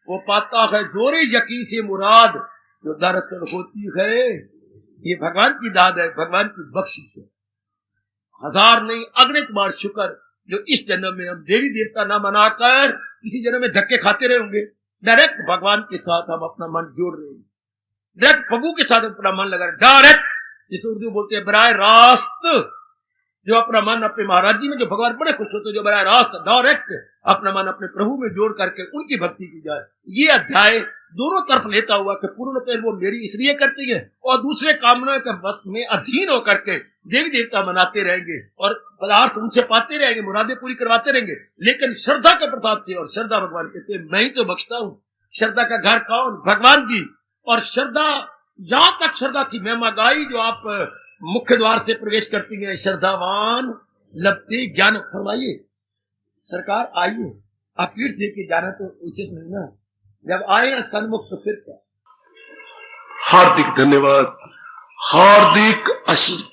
वो पाता है जोरे यकीन से मुराद जो दरअसल होती है, ये भगवान की दाद है, भगवान की बख्शिश है। हजार नहीं अगणित बार शुक्र जो इस जन्म में हम देवी देवता ना मनाकर किसी जन्म में धक्के खाते रहेंगे। डायरेक्ट भगवान के साथ हम अपना मन जोड़ रहे हैं, डायरेक्ट प्रभु के साथ अपना मन लगा रहे, डायरेक्ट, जिसे उर्दू बोलते हैं बराह रास्त, जो अपना मन अपने महाराज जी में, जो भगवान बड़े खुश होते हैं, जो बराह रास्त डायरेक्ट अपना मन अपने प्रभु में जोड़ करके उनकी भक्ति की जाए। ये अध्याय दोनों तरफ लेता हुआ कि पूर्ण पेड़ वो मेरी इसलिए करती है और दूसरे कामना के बस में अधीन होकर के देवी देवता मनाते रहेंगे और पदार्थ उनसे पाते रहेंगे, मुरादें पूरी करवाते रहेंगे, लेकिन श्रद्धा के प्रताप से। और श्रद्धा भगवान कहते हैं मैं ही तो बख्शता हूं। श्रद्धा का घर कौन? भगवान जी। और श्रद्धा, जहां तक श्रद्धा की महिमा गाई, जो आप मुख्य द्वार से प्रवेश करती है, श्रद्धावान लभते ज्ञान। फरमाइए सरकार आइए, आप पीठ दे के जाना तो उचित नहीं ना, जब आए सन्मुख तो फिर क्या। हार्दिक धन्यवाद, हार्दिक आशीर्वाद।